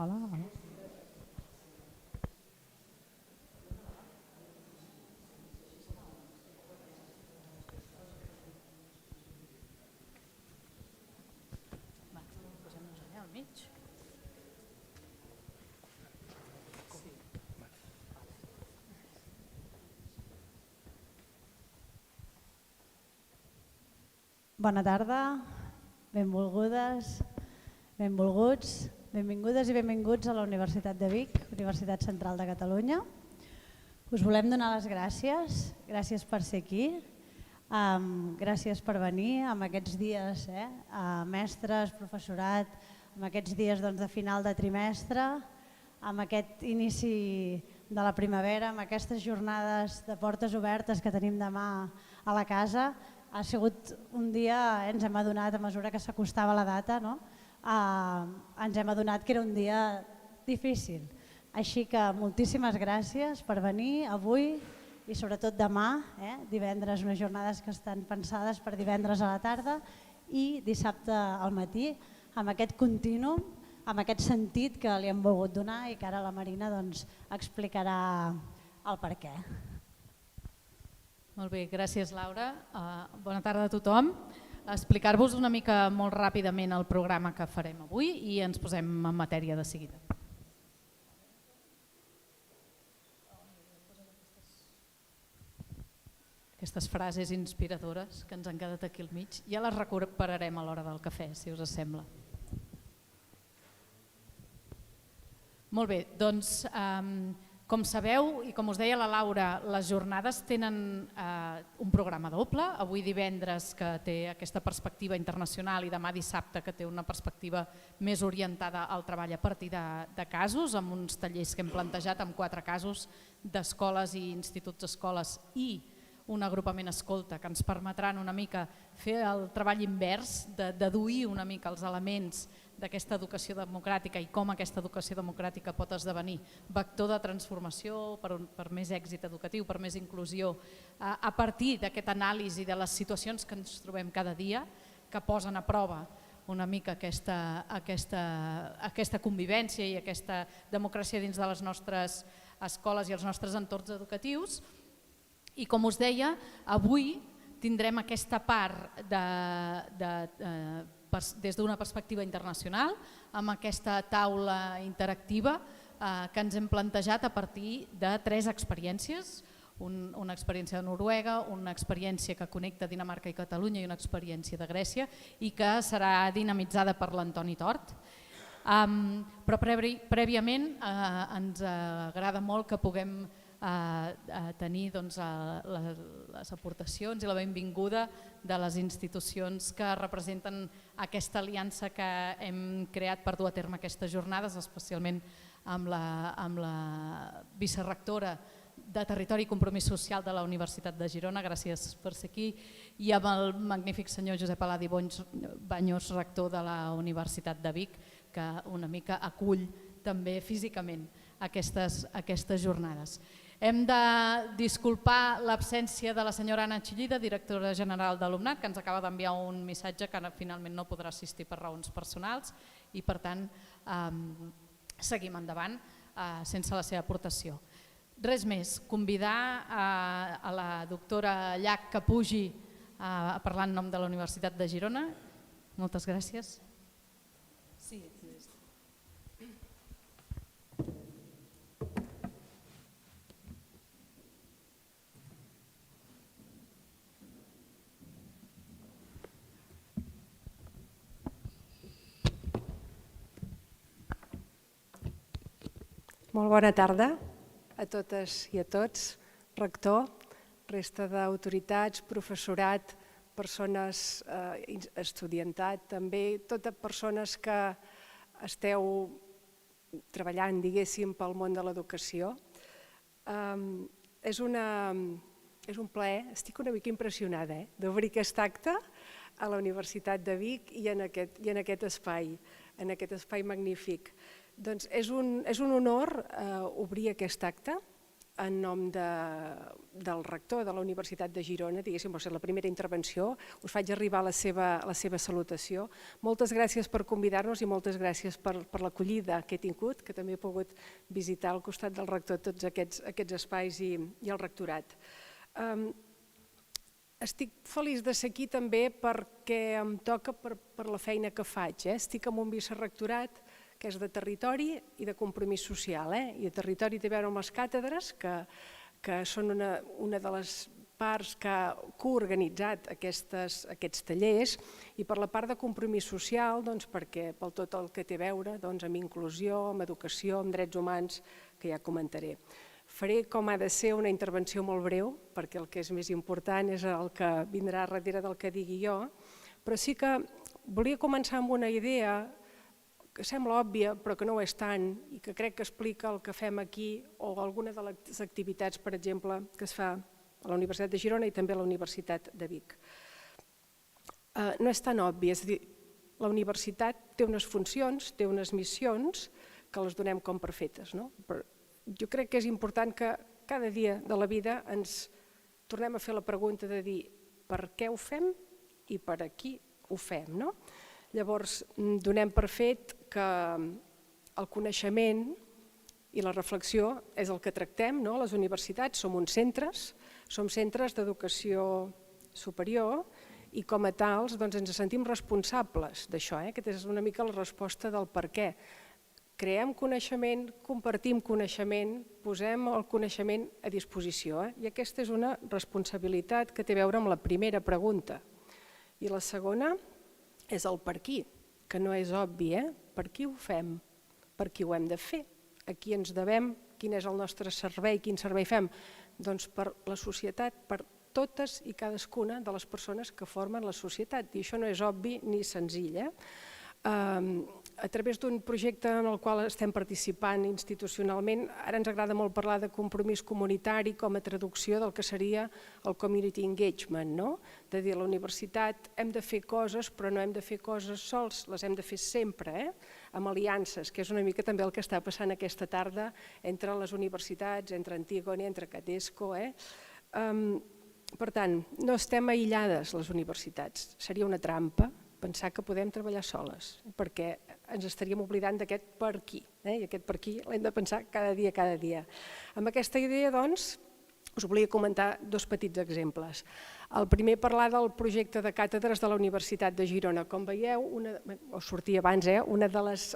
Hola, hola. Posem-nos allà al mig. Bona tarda, benvolgudes, benvolguts, benvingudes i benvinguts a la Universitat de Vic, Universitat Central de Catalunya. Us volem donar les gràcies per ser aquí, gràcies per venir en aquests dies, mestres, professorat, en aquests dies de final de trimestre, amb aquest inici de la primavera, amb aquestes jornades de portes obertes que tenim demà a la casa. Ha sigut un dia, ens hem adonat, a mesura que s'acostava la data, ens hem adonat que era un dia difícil. Així que moltíssimes gràcies per venir avui i sobretot demà, divendres, unes jornades que estan pensades per divendres a la tarda i dissabte al matí, amb aquest contínuum, amb aquest sentit que li hem volgut donar i que ara la Marina explicarà el per què. Molt bé, gràcies Laura. Bona tarda a tothom. Explicar-vos una mica molt ràpidament el programa que farem avui i ens posem en matèria de seguida. Aquestes frases inspiradores que ens han quedat aquí al mig ja les recuperarem a l'hora del cafè, si us sembla. Molt bé, doncs com sabeu i com us deia la Laura, les jornades tenen un programa doble. Avui divendres, que té aquesta perspectiva internacional, i demà dissabte, que té una perspectiva més orientada al treball a partir de casos, amb uns tallers que hem plantejat amb 4 casos d'escoles i instituts escoles i un agrupament escolta, que ens permetran una mica fer el treball invers, de deduir una mica els elements d'aquesta educació democràtica i com aquesta educació democràtica pot esdevenir vector de transformació per més èxit educatiu, per més inclusió, a partir d'aquest anàlisi de les situacions que ens trobem cada dia, que posen a prova una mica aquesta convivència i aquesta democràcia dins de les nostres escoles i els nostres entorns educatius. I com us deia, avui tindrem aquesta part des d'una perspectiva internacional, amb aquesta taula interactiva que ens hem plantejat a partir de 3 experiències, una experiència de Noruega, una experiència que connecta Dinamarca i Catalunya i una experiència de Grècia i que serà dinamitzada per l'Antoni Tort. Però prèviament ens agrada molt que puguem tenir les aportacions i la benvinguda de les institucions que representen aquesta aliança que hem creat per dur a terme aquestes jornades, especialment amb la vicerectora de Territori i Compromís Social de la Universitat de Girona, gràcies per ser aquí, i amb el magnífic senyor Josep Aladi Baños, rector de la Universitat de Vic, que una mica acull també físicament aquestes jornades. Hem de disculpar l'absència de la senyora Anna Chillida, directora general d'Alumnat, que ens acaba d'enviar un missatge que finalment no podrà assistir per raons personals i per tant seguim endavant sense la seva aportació. Res més, convidar a la doctora Llach que pugi a parlar en nom de la Universitat de Girona. Moltes gràcies. Sí. Molt bona tarda a totes i a tots, rector, resta d'autoritats, professorat, persones, estudiantat, també totes persones que esteu treballant, diguéssim, pel món de l'educació. És un plaer, estic una mica impressionada d'obrir aquest acte a la Universitat de Vic i en aquest espai magnífic. Doncs és un honor obrir aquest acte en nom del rector de la Universitat de Girona, diguéssim, va ser la primera intervenció, us faig arribar la seva salutació. Moltes gràcies per convidar-nos i moltes gràcies per l'acollida que he tingut, que també he pogut visitar al costat del rector tots aquests espais i el rectorat. Estic feliç de ser aquí també perquè em toca per la feina que faig. Estic en un vicerrectorat que és de territori i de compromís social. I de territori té a veure amb les càtedres, que són una de les parts que ha coorganitzat aquests tallers, i per la part de compromís social, perquè per tot el que té a veure amb inclusió, amb educació, amb drets humans, que ja comentaré. Faré, com ha de ser, una intervenció molt breu, perquè el que és més important és el que vindrà darrere del que digui jo, però sí que volia començar amb una idea que sembla òbvia però que no ho és tant i que crec que explica el que fem aquí o alguna de les activitats, per exemple, que es fa a la Universitat de Girona i també a la Universitat de Vic. No és tan òbvi, és a dir, la universitat té unes funcions, té unes missions que les donem com per fetes. Però jo crec que és important que cada dia de la vida ens tornem a fer la pregunta de dir per què ho fem i per a qui ho fem. Llavors, donem per fet que el coneixement i la reflexió és el que tractem. Les universitats som uns centres, som centres d'educació superior i com a tals ens sentim responsables d'això. Aquesta és una mica la resposta del per què. Creem coneixement, compartim coneixement, posem el coneixement a disposició. I aquesta és una responsabilitat que té a veure amb la primera pregunta. I la segona és el per qui, que no és obvi. Per qui ho fem? Per qui ho hem de fer? A qui ens devem? Quin és el nostre servei? Quin servei fem? Doncs per la societat, per totes i cadascuna de les persones que formen la societat. I això no és obvi ni senzill. A través d'un projecte en el qual estem participant institucionalment, ara ens agrada molt parlar de compromís comunitari com a traducció del que seria el community engagement, de dir a la universitat hem de fer coses però no hem de fer coses sols, les hem de fer sempre, amb aliances, que és una mica també el que està passant aquesta tarda entre les universitats, entre Antígona, entre Catesco. Per tant, no estem aïllades les universitats, seria una trampa pensar que podem treballar soles, perquè ens estaríem oblidant d'aquest per qui, i aquest per qui l'hem de pensar cada dia. Amb aquesta idea, doncs, us volia comentar dos petits exemples. El primer, parlar del projecte de càtedres de la Universitat de Girona. Com veieu, us sortia abans, una de les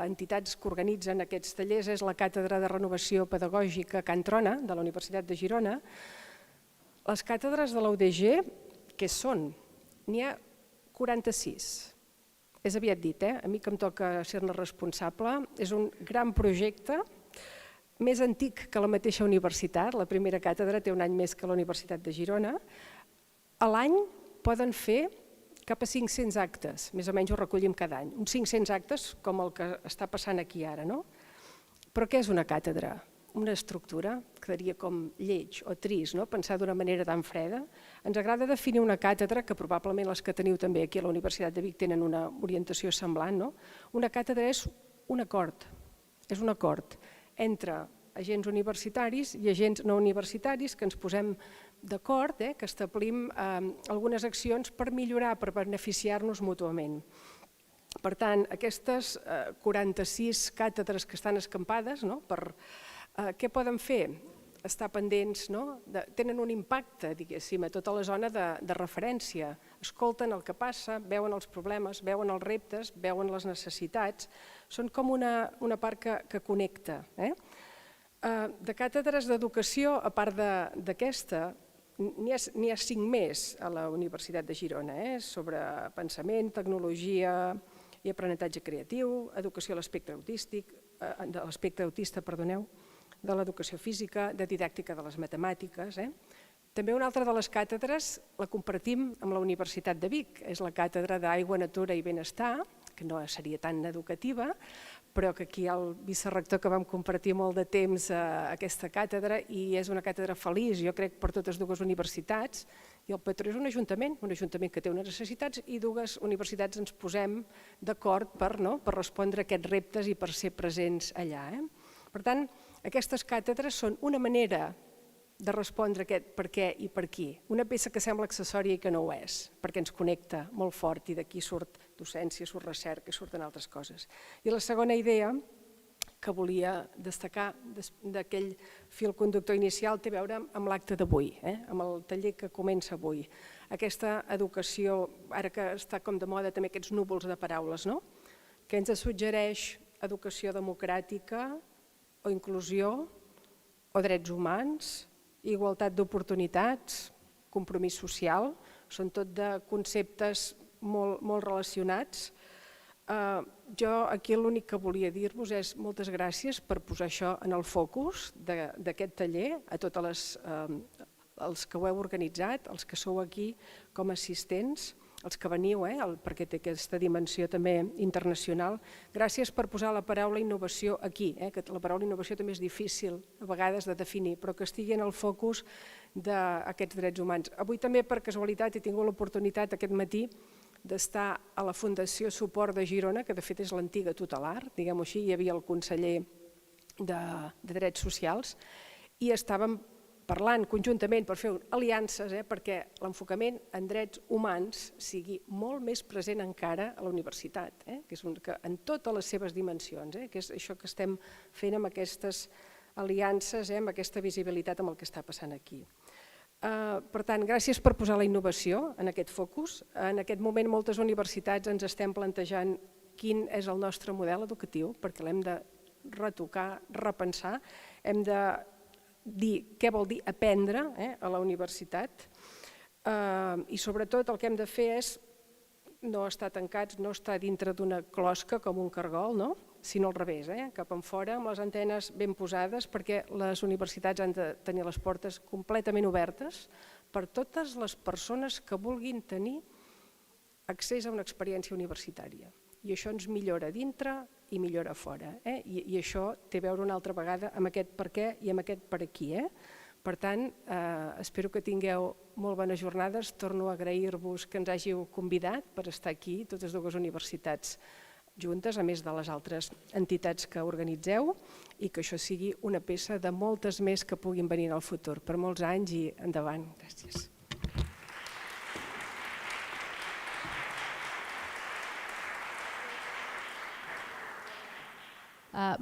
entitats que organitzen aquests tallers és la Càtedra de Renovació Pedagògica Can Trona, de la Universitat de Girona. Les càtedres de la UDG, què són? N'hi ha 46. És aviat dit, a mi que em toca ser-ne responsable. És un gran projecte, més antic que la mateixa universitat. La primera càtedra té un any més que la Universitat de Girona. A l'any poden fer cap a 500 actes, més o menys ho recollim cada any. Uns 500 actes com el que està passant aquí ara. Però què és una càtedra? Una estructura, quedaria com lleig o trist, pensar d'una manera tan freda. Ens agrada definir una càtedra, que probablement les que teniu també aquí a la Universitat de Vic tenen una orientació semblant. Una càtedra és un acord entre agents universitaris i agents no universitaris que ens posem d'acord, que establim algunes accions per millorar, per beneficiar-nos mútuament. Per tant, aquestes 46 càtedres que estan escampades, què poden fer? Estar pendents, tenen un impacte, diguéssim, a tota la zona de referència. Escolten el que passa, veuen els problemes, veuen els reptes, veuen les necessitats. Són com una part que connecta. De càtedres d'educació, a part d'aquesta, n'hi ha 5 més a la Universitat de Girona, sobre pensament, tecnologia i aprenentatge creatiu, educació a l'aspecte autista, de l'educació física, de didàctica de les matemàtiques. També una altra de les càtedres la compartim amb la Universitat de Vic, és la càtedra d'Aigua, Natura i Benestar, que no seria tan educativa, però que aquí hi ha el vicerrector que vam compartir molt de temps aquesta càtedra i és una càtedra feliç, jo crec, per totes dues universitats, i el patró és un ajuntament que té unes necessitats i dues universitats ens posem d'acord per respondre a aquests reptes i per ser presents allà. Per tant, Aquestes càtedres són una manera de respondre aquest per què i per qui. Una peça que sembla accessòria i que no ho és, perquè ens connecta molt fort i d'aquí surt docència, surt recerca i surten altres coses. I la segona idea que volia destacar d'aquell fil conductor inicial té a veure amb l'acte d'avui, amb el taller que comença avui. Aquesta educació, ara que està com de moda també aquests núvols de paraules, que ens suggereix educació democràtica o inclusió o drets humans, igualtat d'oportunitats, compromís social, són tot de conceptes molt relacionats. Jo aquí l'únic que volia dir-vos és moltes gràcies per posar això en el focus d'aquest taller, a tots els que ho heu organitzat, els que sou aquí com a assistents, els que veniu, perquè té aquesta dimensió també internacional. Gràcies per posar la paraula innovació aquí, que la paraula innovació també és difícil a vegades de definir, però que estigui en el focus d'aquests drets humans. Avui també per casualitat he tingut l'oportunitat aquest matí d'estar a la Fundació Suport de Girona, que de fet és l'antiga tutelar, diguem-ho així, hi havia el conseller de Drets Socials, i estàvem parlant conjuntament per fer aliances perquè l'enfocament en drets humans sigui molt més present encara a la universitat, en totes les seves dimensions, que és això que estem fent amb aquestes aliances, amb aquesta visibilitat amb el que està passant aquí. Per tant, gràcies per posar la innovació en aquest focus. En aquest moment moltes universitats ens estem plantejant quin és el nostre model educatiu, perquè l'hem de retocar, repensar, hem de dir què vol dir aprendre a la universitat i sobretot el que hem de fer és no estar tancats, no estar dintre d'una closca com un cargol, sinó al revés, cap enfora amb les antenes ben posades, perquè les universitats han de tenir les portes completament obertes per totes les persones que vulguin tenir accés a una experiència universitària. I això ens millora dintre i millora fora. I això té a veure una altra vegada amb aquest per què i amb aquest per aquí. Per tant, espero que tingueu molt bones jornades. Torno a agrair-vos que ens hàgiu convidat per estar aquí, totes dues universitats juntes, a més de les altres entitats que organitzeu, i que això sigui una peça de moltes més que puguin venir en el futur. Per molts anys i endavant. Gràcies.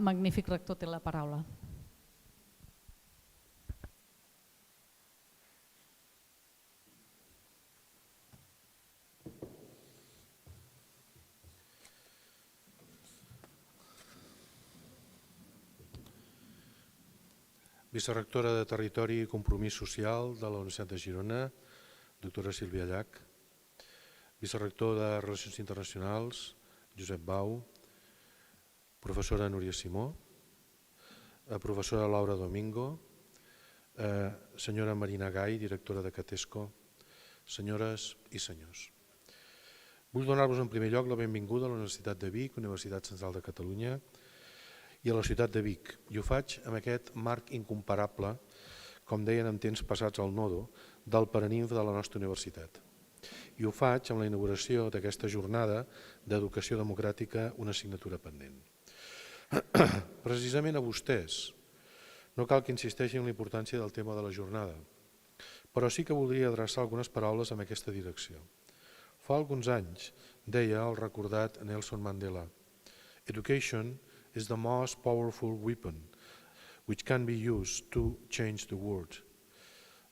Magnífic rector, té la paraula. Vicerectora de Territori i Compromís Social de la Universitat de Girona, doctora Sílvia Llach. Vicerector de Relacions Internacionals, Josep Bau. Professora Núria Simó, professora Laura Domingo, senyora Marina Gai, directora de Catesco, senyores i senyors. Vull donar-vos en primer lloc la benvinguda a la Universitat de Vic, Universitat Central de Catalunya, i a la ciutat de Vic. I ho faig amb aquest marc incomparable, com deien en temps passats al nodo, del paraninf de la nostra universitat. I ho faig amb la inauguració d'aquesta jornada d'Educació Democràtica, una assignatura pendent. Precisament a vostès, no cal que insisteixi en la importància del tema de la jornada, però sí que voldria adreçar algunes paraules en aquesta direcció. Fa alguns anys deia el recordat Nelson Mandela: "Education is the most powerful weapon which can be used to change the world."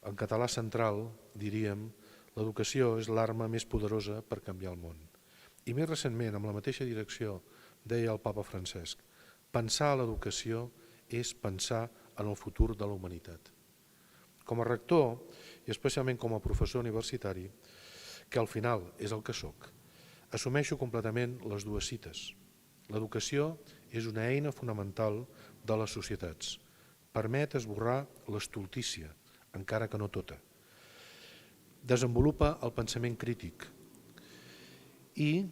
En català central diríem: l'educació és l'arma més poderosa per canviar el món. I més recentment, amb la mateixa direcció, deia el papa Francesc: pensar a l'educació és pensar en el futur de la humanitat. Com a rector, i especialment com a professor universitari, que al final és el que soc, assumeixo completament les dues cites. L'educació és una eina fonamental de les societats. Permet esborrar l'estultícia, encara que no tota. Desenvolupa el pensament crític i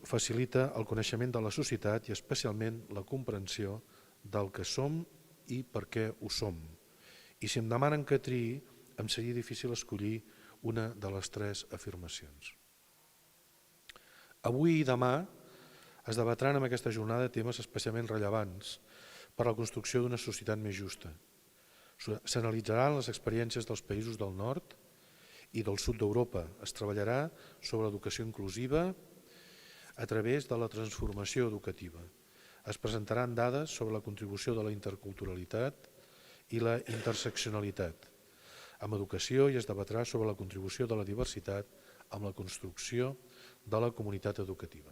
facilita el coneixement de la societat i especialment la comprensió del que som i per què ho som. I si em demanen que triï, em seria difícil escollir una de les tres afirmacions. Avui i demà es debatran en aquesta jornada temes especialment rellevants per a la construcció d'una societat més justa. S'analitzaran les experiències dels països del nord i del sud d'Europa. Es treballarà sobre l'educació inclusiva a través de la transformació educativa. Es presentaran dades sobre la contribució de la interculturalitat i la interseccionalitat amb educació i es debatrà sobre la contribució de la diversitat amb la construcció de la comunitat educativa.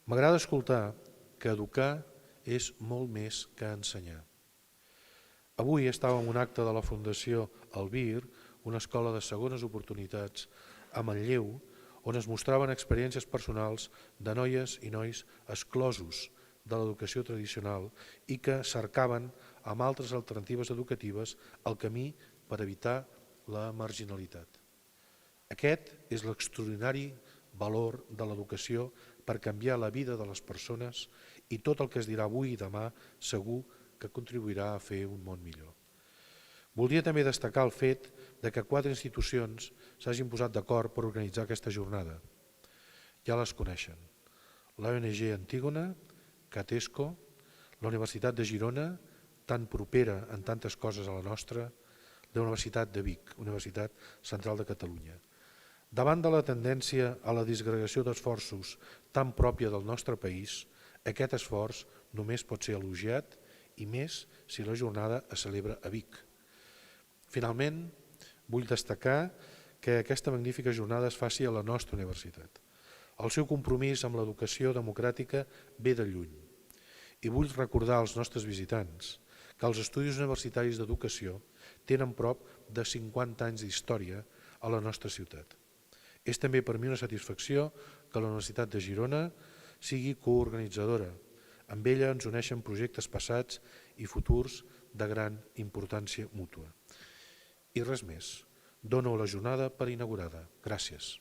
M'agrada escoltar que educar és molt més que ensenyar. Avui estava en un acte de la Fundació Albir, una escola de segones oportunitats a Manlleu, on es mostraven experiències personals de noies i nois exclosos de l'educació tradicional i que cercaven amb altres alternatives educatives el camí per evitar la marginalitat. Aquest és l'extraordinari valor de l'educació per canviar la vida de les persones i tot el que es dirà avui i demà segur que contribuirà a fer un món millor. Voldria també destacar el fet que 4 institucions s'hagin posat d'acord per organitzar aquesta jornada. Ja les coneixen. L'ONG Antígona, Catesco, la Universitat de Girona, tan propera en tantes coses a la nostra, la Universitat de Vic, Universitat Central de Catalunya. Davant de la tendència a la disgregació d'esforços tan pròpia del nostre país, aquest esforç només pot ser elogiat i més si la jornada es celebra a Vic. Finalment, vull destacar que aquesta magnífica jornada es faci a la nostra universitat. El seu compromís amb l'educació democràtica ve de lluny. I vull recordar als nostres visitants que els estudis universitaris d'educació tenen prop de 50 anys d'història a la nostra ciutat. És també per mi una satisfacció que la Universitat de Girona sigui coorganitzadora. Amb ella ens uneixen projectes passats i futurs de gran importància mútua. I res més. Dono la jornada per inaugurada. Gràcies.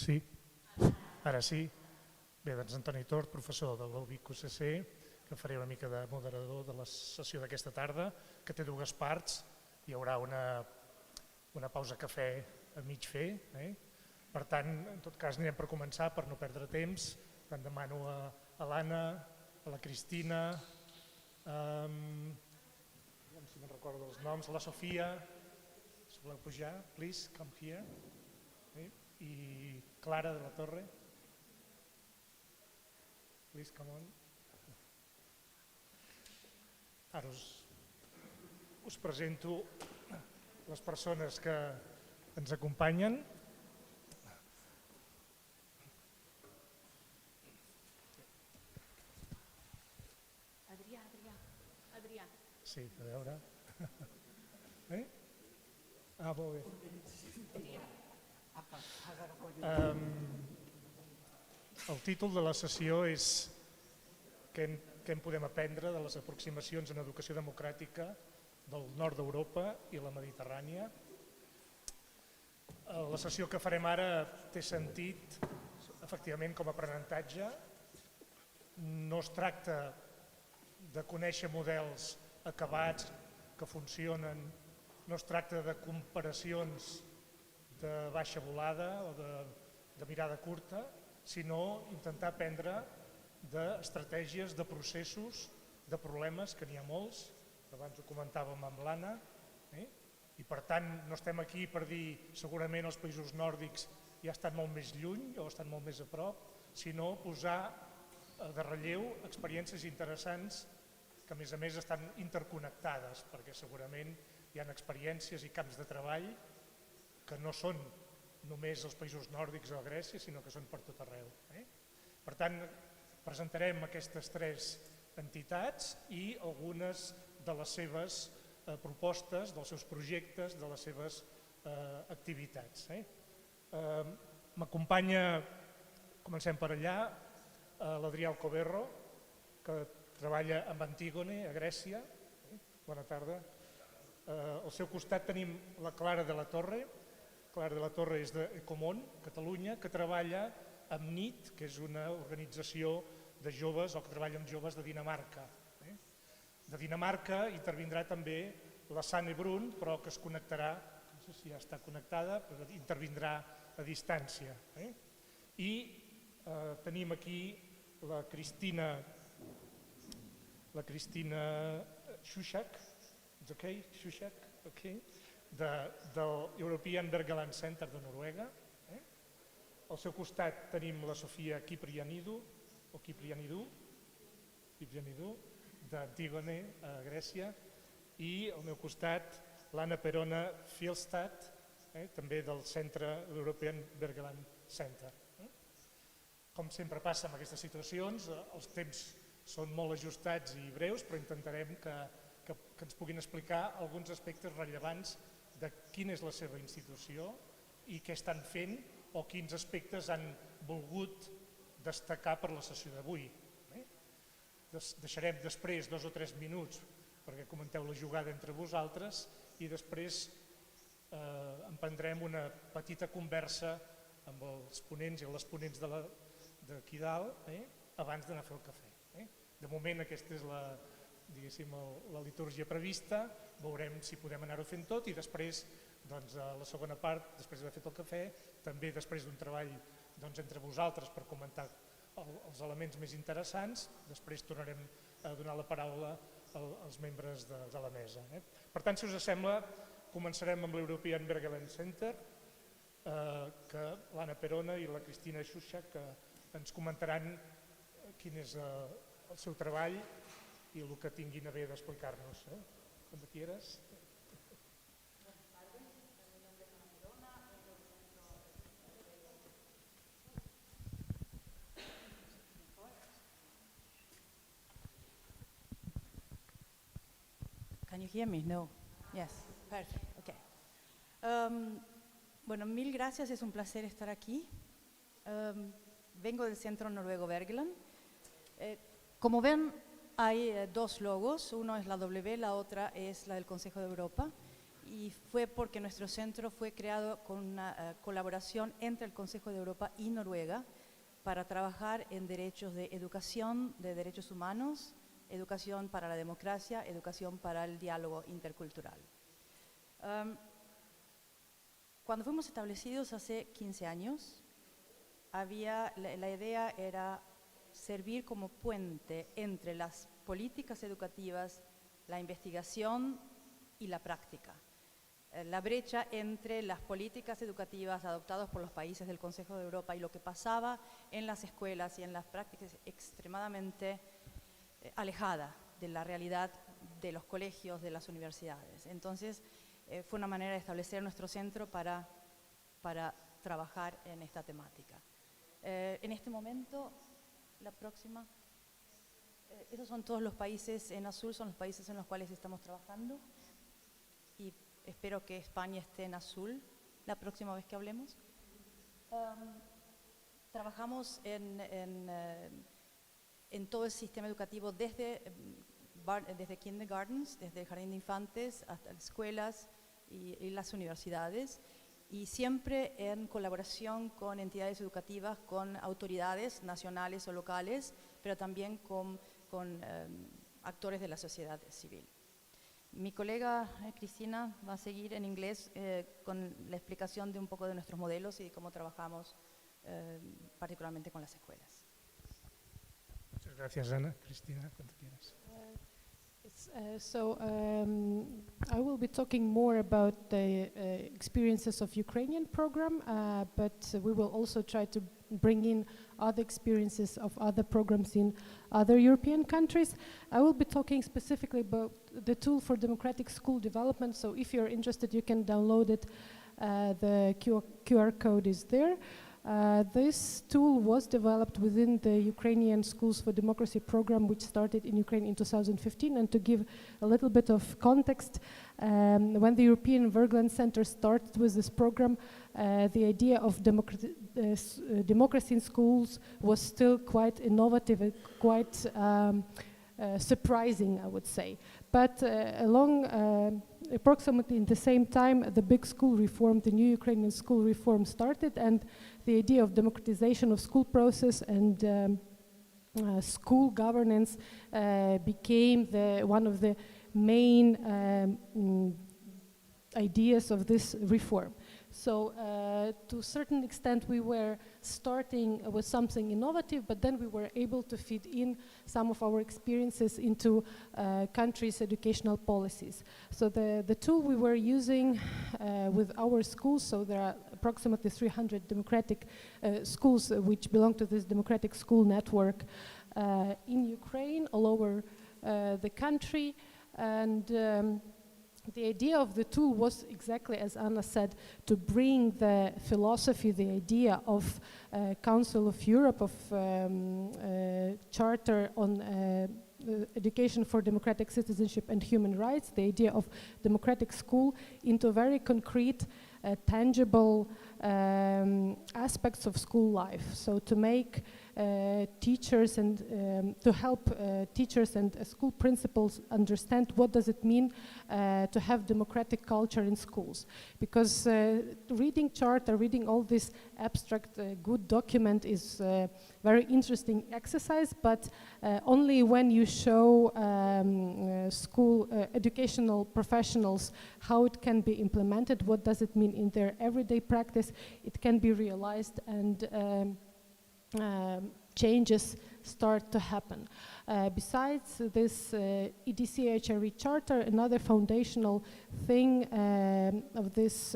Sí, ara sí. Bé, doncs Antoni Tort, professor de l'UVic-UCC, que faré una mica de moderador de la sessió d'aquesta tarda, que té 2 parts. Hi haurà una pausa cafè a mig fer. Per tant, en tot cas, anirem per començar, per no perdre temps. Per tant, demano a l'Anna, a la Cristina, si me'n recordo els noms, a la Sofia, si voleu pujar, please, come here. I Clara de la Torre. Please, come on. Ara us presento les persones que ens acompanyen. Adrià. Sí, a veure. Molt bé. El títol de la sessió és què en podem aprendre de les aproximacions en educació democràtica del nord d'Europa i la Mediterrània. La sessió que farem ara té sentit, efectivament, com a aprenentatge. No es tracta de conèixer models acabats que funcionen, no es tracta de comparacions de baixa volada o de mirada curta, sinó intentar aprendre d'estratègies, de processos, de problemes, que n'hi ha molts, abans ho comentàvem amb l'Anna, i per tant no estem aquí per dir segurament els països nòrdics ja estan molt més lluny o estan molt més a prop, sinó posar de relleu experiències interessants que a més estan interconnectades, perquè segurament hi ha experiències i camps de treball que no són només els països nòrdics o a Grècia, sinó que són per tot arreu. Per tant, presentarem aquestes 3 entitats i algunes de les seves propostes, dels seus projectes, de les seves activitats. M'acompanya, comencem per allà, l'Adrià Alcoberro, que treballa amb Antígone, a Grècia. Bona tarda. Al seu costat tenim la Clara de la Torre. Clara de la Torre és d'Ecomón, Catalunya, que treballa amb NIT, que és una organització de joves o que treballa amb joves de Dinamarca. De Dinamarca intervindrà també la Sanne Brun, però que es connectarà, no sé si ja està connectada, però intervindrà a distància. I tenim aquí la Cristina Schuschak, del European Bergeland Center de Noruega. Al seu costat tenim la Sofia Kyprianidou, d'Antígone, a Grècia, i al meu costat l'Anna Perona Fjellstad, també del centre European Bergeland Center. Com sempre passa en aquestes situacions, els temps són molt ajustats i breus, però intentarem que ens puguin explicar alguns aspectes rellevants de quina és la seva institució i què estan fent o quins aspectes han volgut destacar per la sessió d'avui. Deixarem després 2 o 3 minuts perquè comenteu la jugada entre vosaltres i després emprendrem una petita conversa amb els ponents i les ponents d'aquí dalt abans d'anar a fer el cafè. De moment aquesta és la litúrgia prevista, veurem si podem anar-ho fent tot i després, a la segona part, després d'haver fet el cafè, també després d'un treball entre vosaltres per comentar els elements més interessants, després tornarem a donar la paraula als membres de la mesa. Per tant, si us sembla, començarem amb l'European Bergeland Center, que l'Anna Perona i la Cristina Schuschak ens comentaran quin és el seu treball i el que tinguin a bé d'explicar-nos. Cuando quieras. Can you hear me? No. Yes. Perfect. Okay. Bueno, mil gracias. Es un placer estar aquí. Vengo del Centro Noruego Bergeland. Como ven, hay 2 logos. Uno es la W, la otra es la del Consejo de Europa. Y fue porque nuestro centro fue creado con una colaboración entre el Consejo de Europa y Noruega para trabajar en derechos de educación, de derechos humanos, educación para la democracia, educación para el diálogo intercultural. Cuando fuimos establecidos hace 15 años, la idea era servir como puente entre las políticas educativas, la investigación y la práctica. La brecha entre las políticas educativas adoptadas por los países del Consejo de Europa y lo que pasaba en las escuelas y en las prácticas extremadamente alejada de la realidad de los colegios, de las universidades. Entonces, fue una manera de establecer nuestro centro para trabajar en esta temática. En este momento, la próxima, esos son todos los países en azul, son los países en los cuales estamos trabajando y espero que España esté en azul la próxima vez que hablemos. Trabajamos en todo el sistema educativo desde kindergartens, desde el jardín de infantes hasta las escuelas y las universidades, y siempre en colaboración con entidades educativas, con autoridades nacionales o locales, pero también con actores de la sociedad civil. Mi colega Cristina va a seguir en inglés con la explicación de un poco de nuestros modelos y de cómo trabajamos particularmente con las escuelas. Muchas gracias, Ana. Cristina, cuando quieras. I will be talking more about the experiences of Ukrainian program, but we will also try to bring in other experiences of other programs in other European countries. I will be talking specifically about the tool for democratic school development, so if you're interested you can download it, the QR code is there. This tool was developed within the Ukrainian Schools for Democracy program, which started in Ukraine in 2015. And to give a little bit of context, when the European Wergeland Center started with this program, the idea of democracy in schools was still quite innovative and quite surprising, I would say. But approximately in the same time, the big school reform, the new Ukrainian school reform started, and the idea of democratization of school process and school governance became one of the main ideas of this reform. So to a certain extent we were starting with something innovative, but then we were able to feed in some of our experiences into countries' educational policies. So the tool we were using with our schools, so there are approximately 300 democratic schools which belong to this democratic school network in Ukraine, all over the country, and the idea of the tool was exactly as Anna said, to bring the philosophy, the idea of Council of Europe, of Charter on Education for Democratic Citizenship and Human Rights, the idea of democratic school, into very concrete, tangible aspects of school life. So to make teachers and to help teachers and school principals understand what does it mean to have democratic culture in schools. Because reading charter, reading all this abstract good document is a very interesting exercise, but only when you show school educational professionals how it can be implemented, what does it mean in their everyday practice, it can be realized and changes start to happen. Besides this EDCHRE charter, another foundational thing of this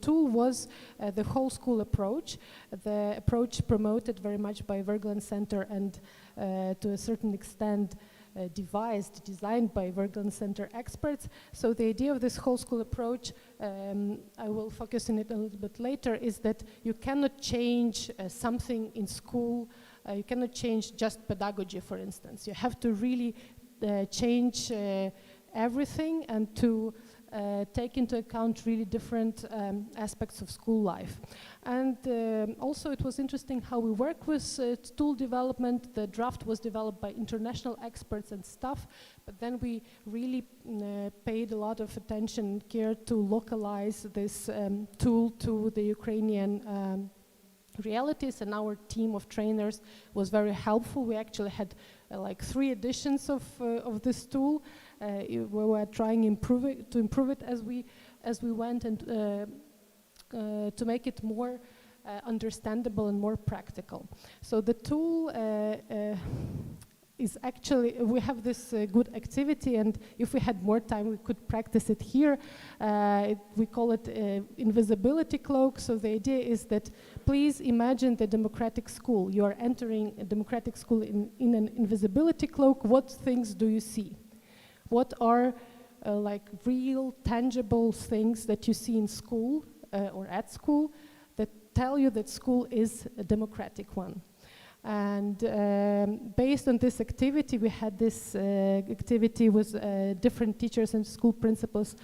tool was the whole school approach, the approach promoted very much by Wergeland Center and to a certain extent designed by Wergeland Center experts. So the idea of this whole school approach, I will focus on it a little bit later, is that you cannot change something in school, you cannot change just pedagogy, for instance. You have to really change everything and to take into account really different aspects of school life. And also it was interesting how we work with tool development. The draft was developed by international experts and staff, but then we really paid a lot of attention and care to localize this tool to the Ukrainian realities, and our team of trainers was very helpful. We actually had like 3 editions of this tool. We were trying to improve it as we went, and to make it more understandable and more practical. So the tool is actually, we have this good activity, and if we had more time we could practice it here. We call it invisibility cloak. So the idea is that please imagine the democratic school. You are entering a democratic school in an invisibility cloak. What things do you see? What are like real, tangible things that you see in school or at school that tell you that school is a democratic one? And based on this activity, we had this activity with different teachers and school principals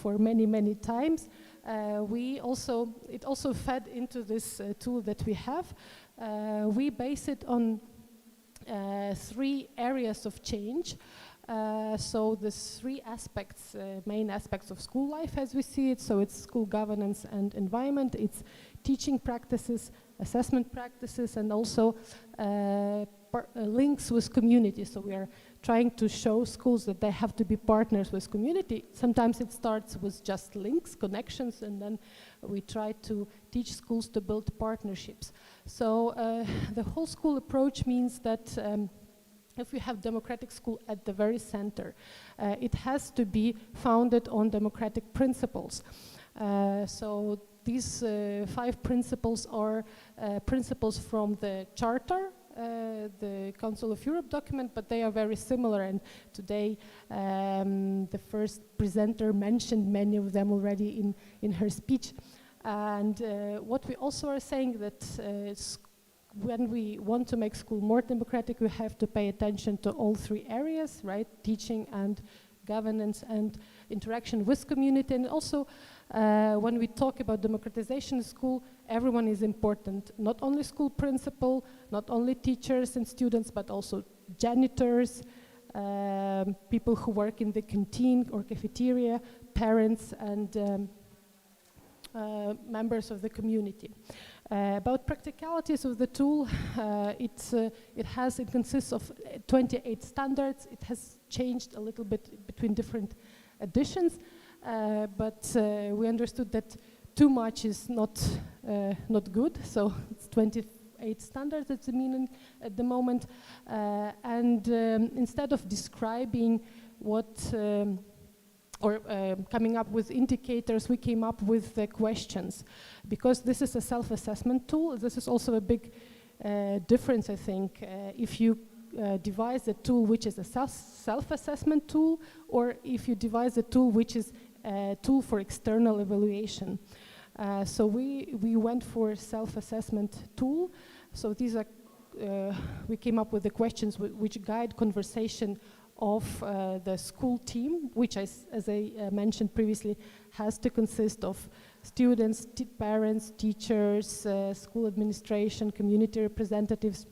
for many, many times. It also fed into this tool that we have. We base it on 3 areas of change. So the 3 aspects, main aspects of school life as we see it. So it's school governance and environment, it's teaching practices, assessment practices, and also links with community. So we are trying to show schools that they have to be partners with community. Sometimes it starts with just links, connections, and then we try to teach schools to build partnerships. So the whole school approach means that if we have democratic school at the very center, it has to be founded on democratic principles. So these 5 principles are principles from the Charter, the Council of Europe document, but they are very similar, and today the first presenter mentioned many of them already in her speech. And what we also are saying that when we want to make school more democratic, we have to pay attention to all three areas, right? Teaching and governance and interaction with community. And also, when we talk about democratization in school, everyone is important. Not only school principal, not only teachers and students, but also janitors, people who work in the canteen or cafeteria, parents, and members of the community. About practicalities of the tool, it consists of 28 standards. It has changed a little bit between different editions, but we understood that too much is not good. So it's 28 standards at the moment, and instead of describing what coming up with indicators, we came up with the questions. Because this is a self-assessment tool, this is also a big difference, I think. If you devise a tool which is a self-assessment tool, or if you devise a tool which is a tool for external evaluation. So we went for self-assessment tool. So these are, we came up with the questions which guide conversation of the school team, which, as I mentioned previously, has to consist of students, parents, teachers, school administration, community representatives.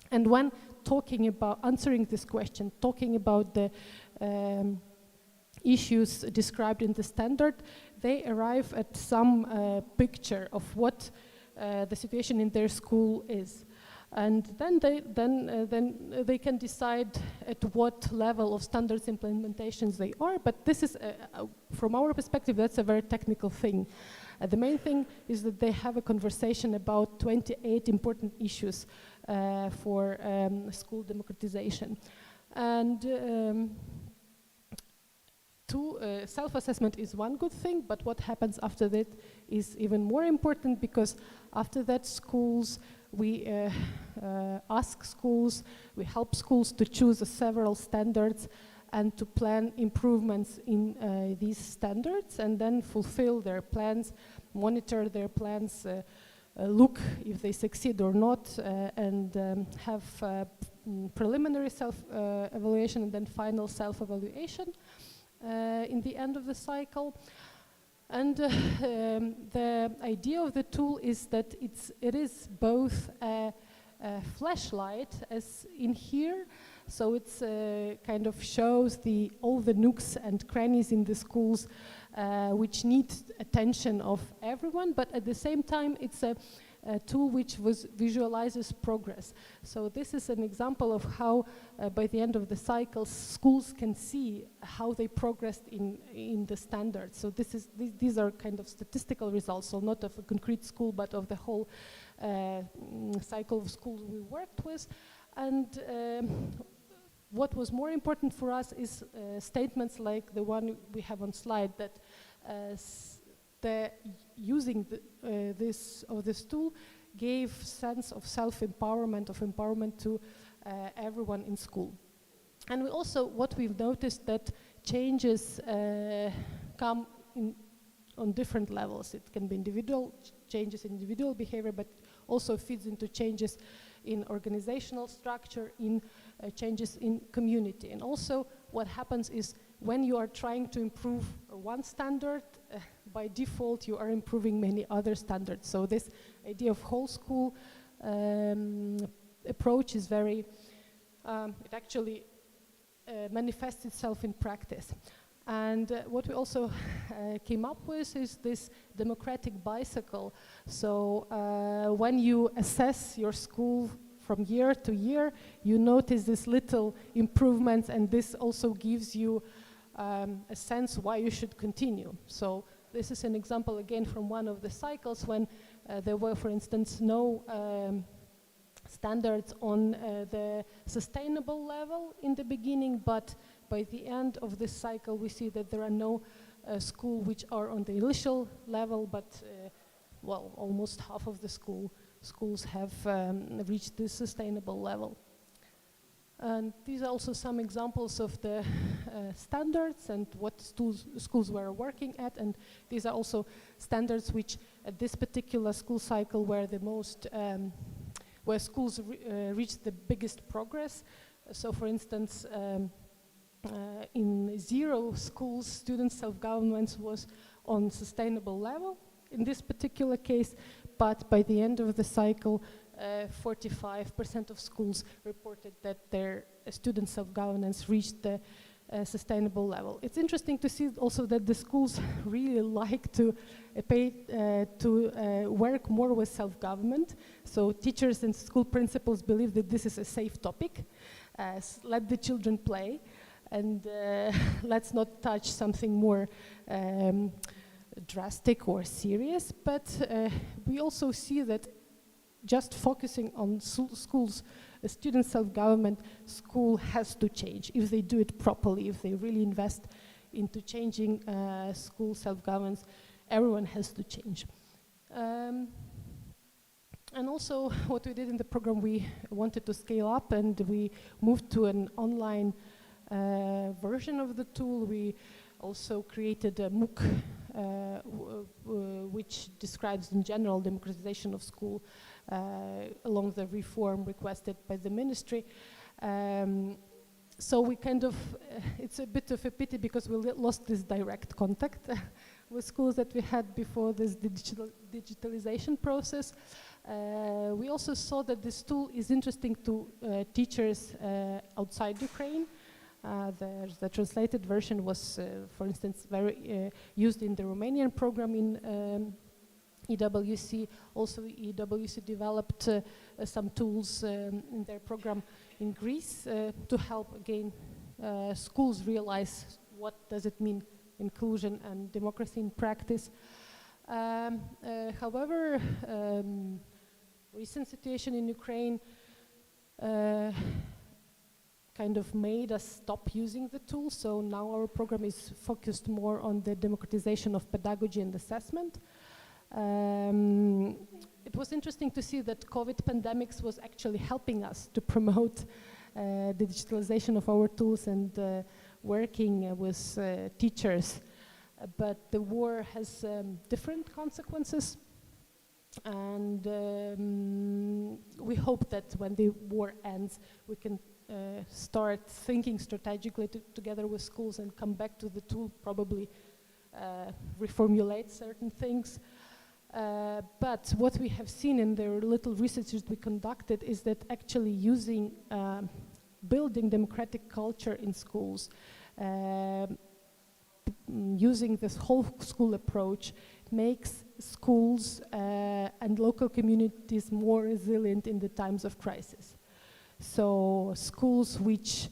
And when talking about answering this question, talking about the issues described in the standard, they arrive at some picture of what the situation in their school is. And then they can decide at what level of standards implementations they are. But this is, from our perspective, that's a very technical thing. The main thing is that they have a conversation about 28 important issues for school democratization. And self-assessment is one good thing, but what happens after that is even more important, because after that schools, we ask schools, we help schools to choose several standards and to plan improvements in these standards, and then fulfill their plans, monitor their plans, look if they succeed or not, and have preliminary self-evaluation and then final self-evaluation in the end of the cycle. And the idea of the tool is that it is both a flashlight, as in here, so it's kind of shows all the nooks and crannies in the schools which need attention of everyone, but at the same time it's a tool which visualizes progress. So this is an example of how by the end of the cycle schools can see how they progressed in the standards. So these are kind of statistical results, so not of a concrete school but of the whole cycle of schools we worked with. And what was more important for us is statements like the one we have on slide, that using this tool gave sense of self-empowerment, of empowerment to everyone in school. And we also, what we've noticed, that changes come on different levels. It can be individual changes in individual behavior, but also feeds into changes in organizational structure, in changes in community. And also what happens is, when you are trying to improve one standard, by default you are improving many other standards. So this idea of whole school approach is very, it actually manifests itself in practice. And what we also came up with is this democratic bicycle. So when you assess your school from year to year, you notice these little improvements, and this also gives you a sense why you should continue. So this is an example again from one of the cycles when there were, for instance, no standards on the sustainable level in the beginning, but by the end of this cycle we see that there are no schools which are on the initial level, but well, almost half of the schools have reached this sustainable level. And these are also some examples of the standards and what schools were working at. And these are also standards which at this particular school cycle were the most, where schools reached the biggest progress. So for instance, in 0 schools, student self-governance was on sustainable level in this particular case, but by the end of the cycle, 45% of schools reported that their student self-governance reached the sustainable level. It's interesting to see also that the schools really like to work more with self-government. So teachers and school principals believe that this is a safe topic. Let the children play, and let's not touch something more drastic or serious. But we also see that just focusing on schools, student self-government, school has to change. If they do it properly, if they really invest into changing school self-governance, everyone has to change. And also what we did in the program, we wanted to scale up and we moved to an online version of the tool. We also created a MOOC which describes in general democratization of school along the reform requested by the ministry. So we kind of, it's a bit of a pity because we lost this direct contact with schools that we had before this digitalization process. We also saw that this tool is interesting to teachers outside Ukraine. The translated version was, for instance, very used in the Romanian program in EWC. Also, EWC developed some tools in their program in Greece to help, again, schools realize what does it mean inclusion and democracy in practice. However, recent situation in Ukraine kind of made us stop using the tool. So now our program is focused more on the democratization of pedagogy and assessment. It was interesting to see that COVID pandemics was actually helping us to promote the digitalization of our tools and working with teachers. But the war has different consequences. And we hope that when the war ends, we can start thinking strategically together with schools and come back to the tool, probably reformulate certain things. But what we have seen in the little research we conducted is that actually using, building democratic culture in schools, using this whole school approach makes schools and local communities more resilient in the times of crisis. So schools which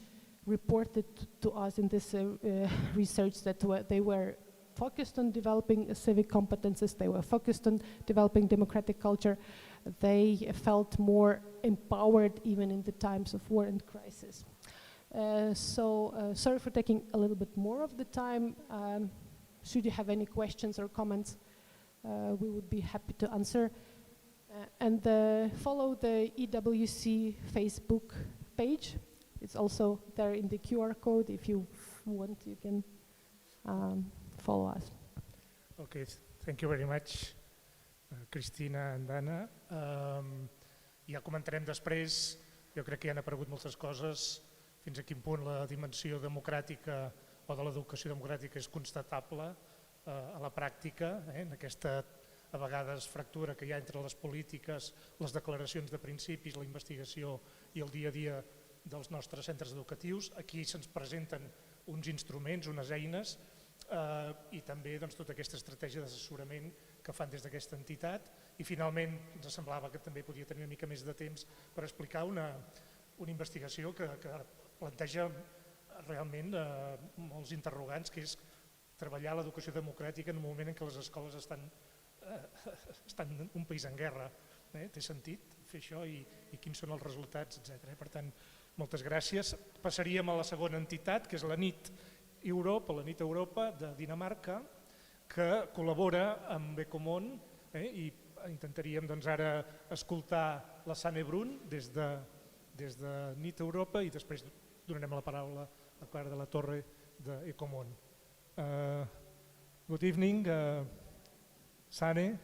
reported to us in this research that they were focused on developing civic competences, they were focused on developing democratic culture, they felt more empowered even in the times of war and crisis. Sorry for taking a little bit more of the time. Should you have any questions or comments, we would be happy to answer. And follow the EWC Facebook page. It's also there in the QR code. If you want, you can follow us. Okay, thank you very much, Cristina and Anna. Ja comentarem després, jo crec que ja han aparegut moltes coses, fins a quin punt la dimensió democràtica o de l'educació democràtica és constatable a la pràctica, en aquesta a vegades fractura que hi ha entre les polítiques, les declaracions de principis, la investigació i el dia a dia dels nostres centres educatius. Aquí se'ns presenten uns instruments, unes eines i també tota aquesta estratègia d'assessorament que fan des d'aquesta entitat. I finalment ens semblava que també podia tenir una mica més de temps per explicar una investigació que planteja realment molts interrogants, que és treballar l'educació democràtica en un moment en què les escoles estan un país en guerra. Té sentit fer això i quins són els resultats, etc. Per tant, moltes gràcies. Passaríem a la segona entitat, que és la NIT Europa de Dinamarca, que col·labora amb Becomon i intentaríem ara escoltar la Sanne Brun des des de NIT Europa, i després donarem la paraula a Clara de la Torre d'Ecomón. Good evening, Sane.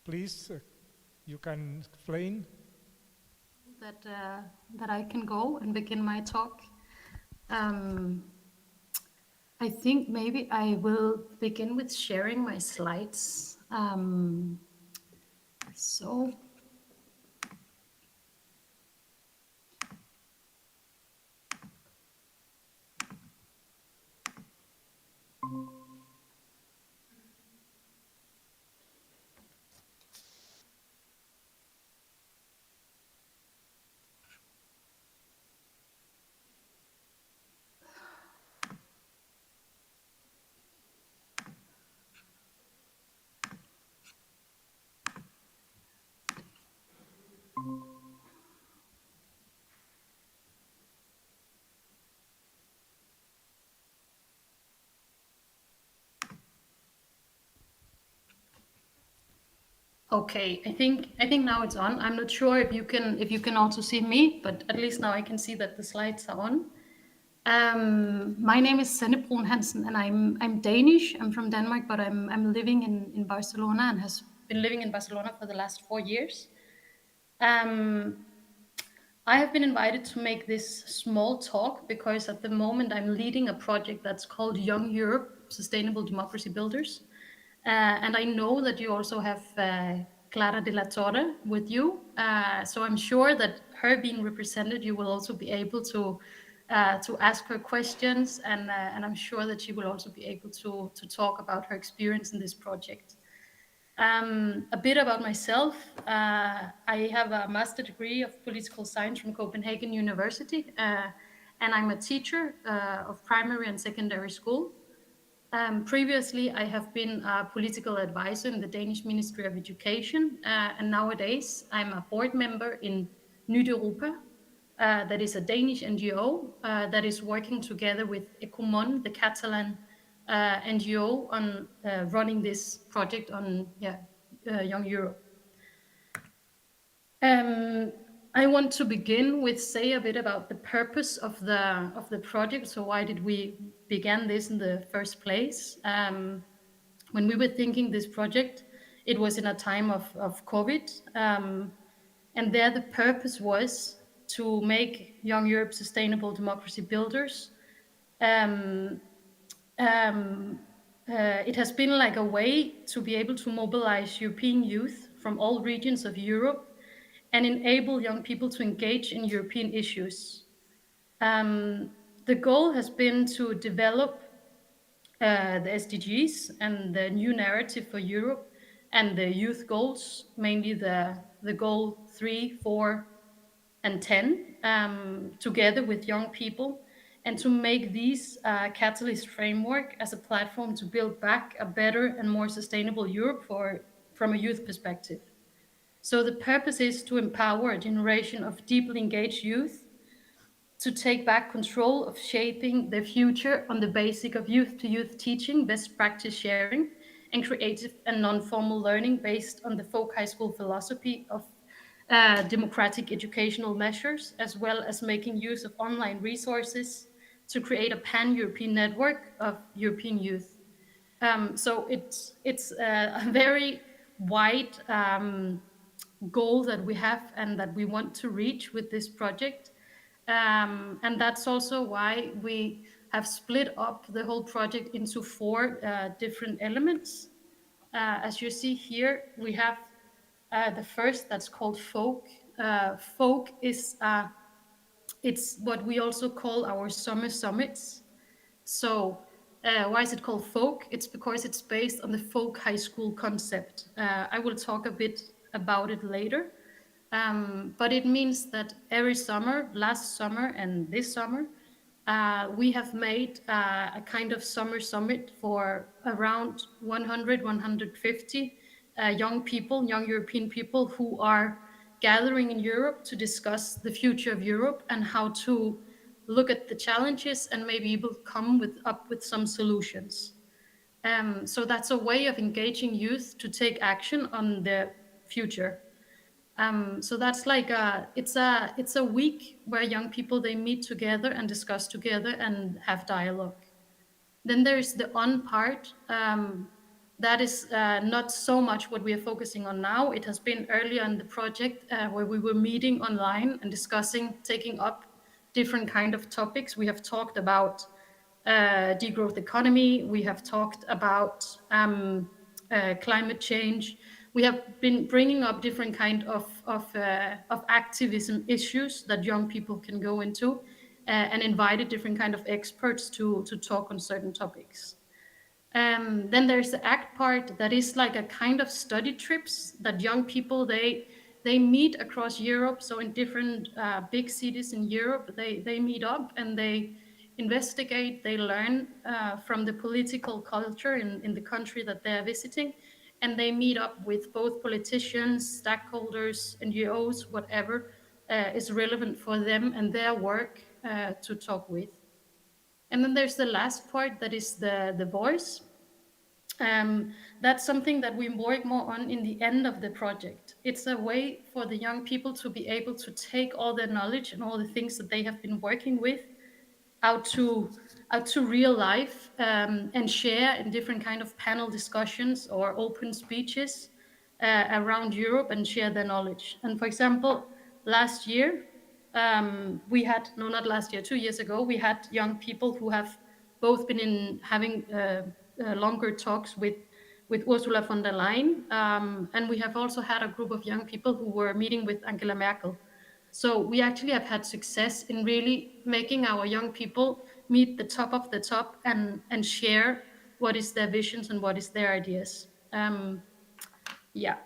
Please, you can explain. That I can go and begin my talk. I think maybe I will begin with sharing my slides. Okay, I think now it's on. I'm not sure if you can also see me, but at least now I can see that the slides are on. My name is Sanne Brun Hansen, and I'm Danish. I'm from Denmark, but I'm living in Barcelona and has been living in Barcelona for the last 4 years. I have been invited to make this small talk because at the moment I'm leading a project that's called Young Europe, Sustainable Democracy Builders. And I know that you also have Clara de la Torre with you. So I'm sure that her being represented, you will also be able to ask her questions, and I'm sure that she will also be able to talk about her experience in this project. A bit about myself. I have a master's degree of political science from Copenhagen University, and I'm a teacher of primary and secondary school. Previously, I have been a political advisor in the Danish Ministry of Education, and nowadays I'm a board member in Nyt Europa, that is a Danish NGO that is working together with Ecomón, the Catalan NGO, on running this project on Young Europe. I want to begin with say a bit about the purpose of the project. So why did we begin this in the first place? When we were thinking this project, it was in a time of COVID, and there the purpose was to make Young Europe sustainable democracy builders. It has been like a way to be able to mobilize European youth from all regions of Europe and enable young people to engage in European issues. The goal has been to develop the SDGs and the new narrative for Europe and the youth goals, mainly the goal 3, 4, and 10, together with young people, and to make these catalyst framework as a platform to build back a better and more sustainable Europe from a youth perspective. So the purpose is to empower a generation of deeply engaged youth to take back control of shaping their future on the basis of youth-to-youth teaching, best practice sharing, and creative and non-formal learning based on the folk high school philosophy of democratic educational measures, as well as making use of online resources to create a pan-European network of European youth. So it's a very wide goal that we have and that we want to reach with this project. And that's also why we have split up the whole project into 4 different elements. As you see here, we have the first that's called folk. Folk is it's what we also call our summer summits. So why is it called folk? It's because it's based on the folk high school concept. I will talk a bit about it later. But it means that every summer, last summer and this summer, we have made a kind of summer summit for around 100, 150 young people, young European people who are gathering in Europe to discuss the future of Europe and how to look at the challenges and maybe able to come up with some solutions. So that's a way of engaging youth to take action on the future. So that's like it's a week where young people, they meet together and discuss together and have dialogue. Then there's the on part. That is not so much what we are focusing on now. It has been earlier in the project where we were meeting online and discussing, taking up different kind of topics. We have talked about degrowth economy. We have talked about climate change. We have been bringing up different kind of activism issues that young people can go into, and invited different kind of experts to talk on certain topics. Then there's the ACT part, that is like a kind of study trips that young people, they meet across Europe. So in different big cities in Europe, they meet up and they investigate, they learn from the political culture in the country that they're visiting. And they meet up with both politicians, stakeholders, NGOs, whatever is relevant for them and their work to talk with. And then there's the last part, that is the voice. That's something that we work more on in the end of the project. It's a way for the young people to be able to take all their knowledge and all the things that they have been working with out to real life, and share in different kind of panel discussions or open speeches around Europe and share their knowledge. And for example, last year, we had, no, not last year, 2 years ago, we had young people who have both been having longer talks with Ursula von der Leyen, and we have also had a group of young people who were meeting with Angela Merkel. So we actually have had success in really making our young people meet the top of the top and share what is their visions and what is their ideas. Yeah.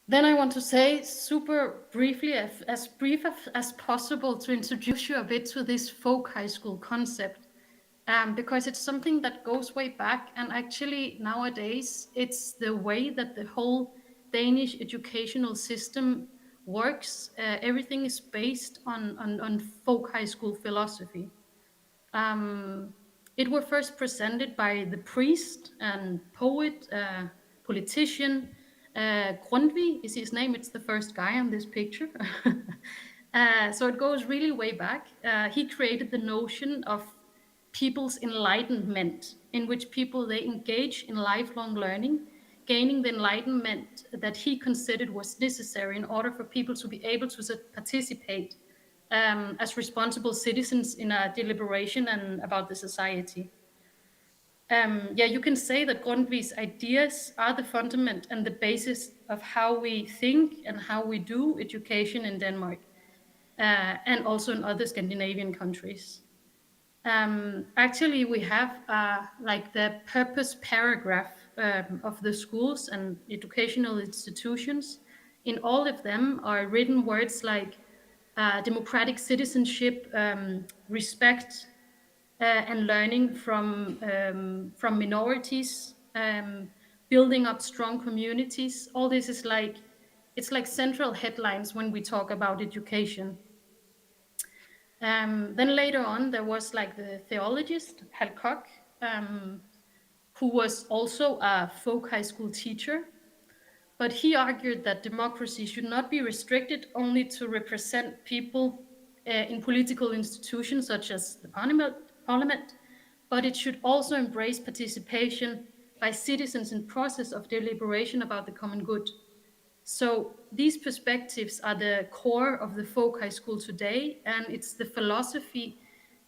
Then I want to say super briefly, as brief as possible, to introduce you a bit to this folk high school concept, because it's something that goes way back, and actually nowadays it's the way that the whole Danish educational system works. Everything is based on folk high school philosophy. It was first presented by the priest and poet, politician, Grundtvig is his name. It's the first guy on this picture. So it goes really way back. He created the notion of people's enlightenment, in which people, they engage in lifelong learning, gaining the enlightenment that he considered was necessary in order for people to be able to participate as responsible citizens in a deliberation and about the society. Yeah, you can say that Grundtvig's ideas are the fundament and the basis of how we think and how we do education in Denmark, and also in other Scandinavian countries. Actually, we have like the purpose paragraph of the schools and educational institutions. In all of them are written words like democratic citizenship, respect, and learning from minorities, building up strong communities. All this is like, it's like central headlines when we talk about education. Then later on, there was like the theologist, Hal Koch, who was also a folk high school teacher. But he argued that democracy should not be restricted only to represent people in political institutions such as the parliament, but it should also embrace participation by citizens in process of deliberation about the common good. So these perspectives are the core of the folk high school today, and it's the philosophy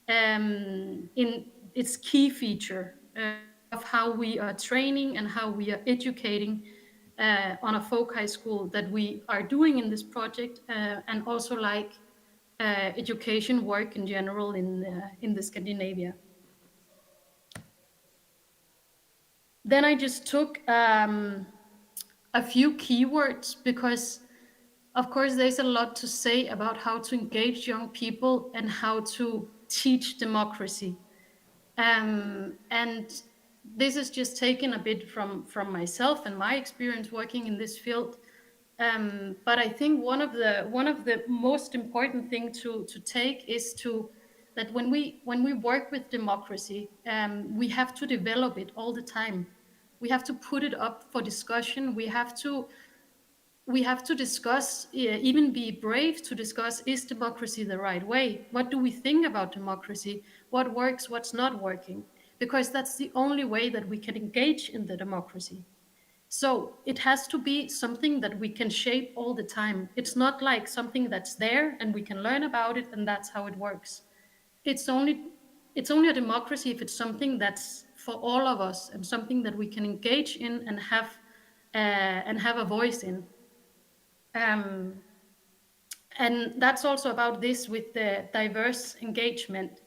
in its key feature of how we are training and how we are educating on a folk high school that we are doing in this project, and also like education work in general in the Scandinavia. Then I just took a few keywords because, of course, there's a lot to say about how to engage young people and how to teach democracy. And this is just taken a bit from myself and my experience working in this field. But I think one of the most important thing to take is that when we work with democracy, we have to develop it all the time. We have to put it up for discussion. We have to discuss, even be brave to discuss, is democracy the right way? What do we think about democracy? What works, what's not working? Because that's the only way that we can engage in the democracy. So it has to be something that we can shape all the time. It's not like something that's there and we can learn about it and that's how it works. It's only a democracy if it's something that's for all of us and something that we can engage in and have a voice in. And that's also about this with the diverse engagement.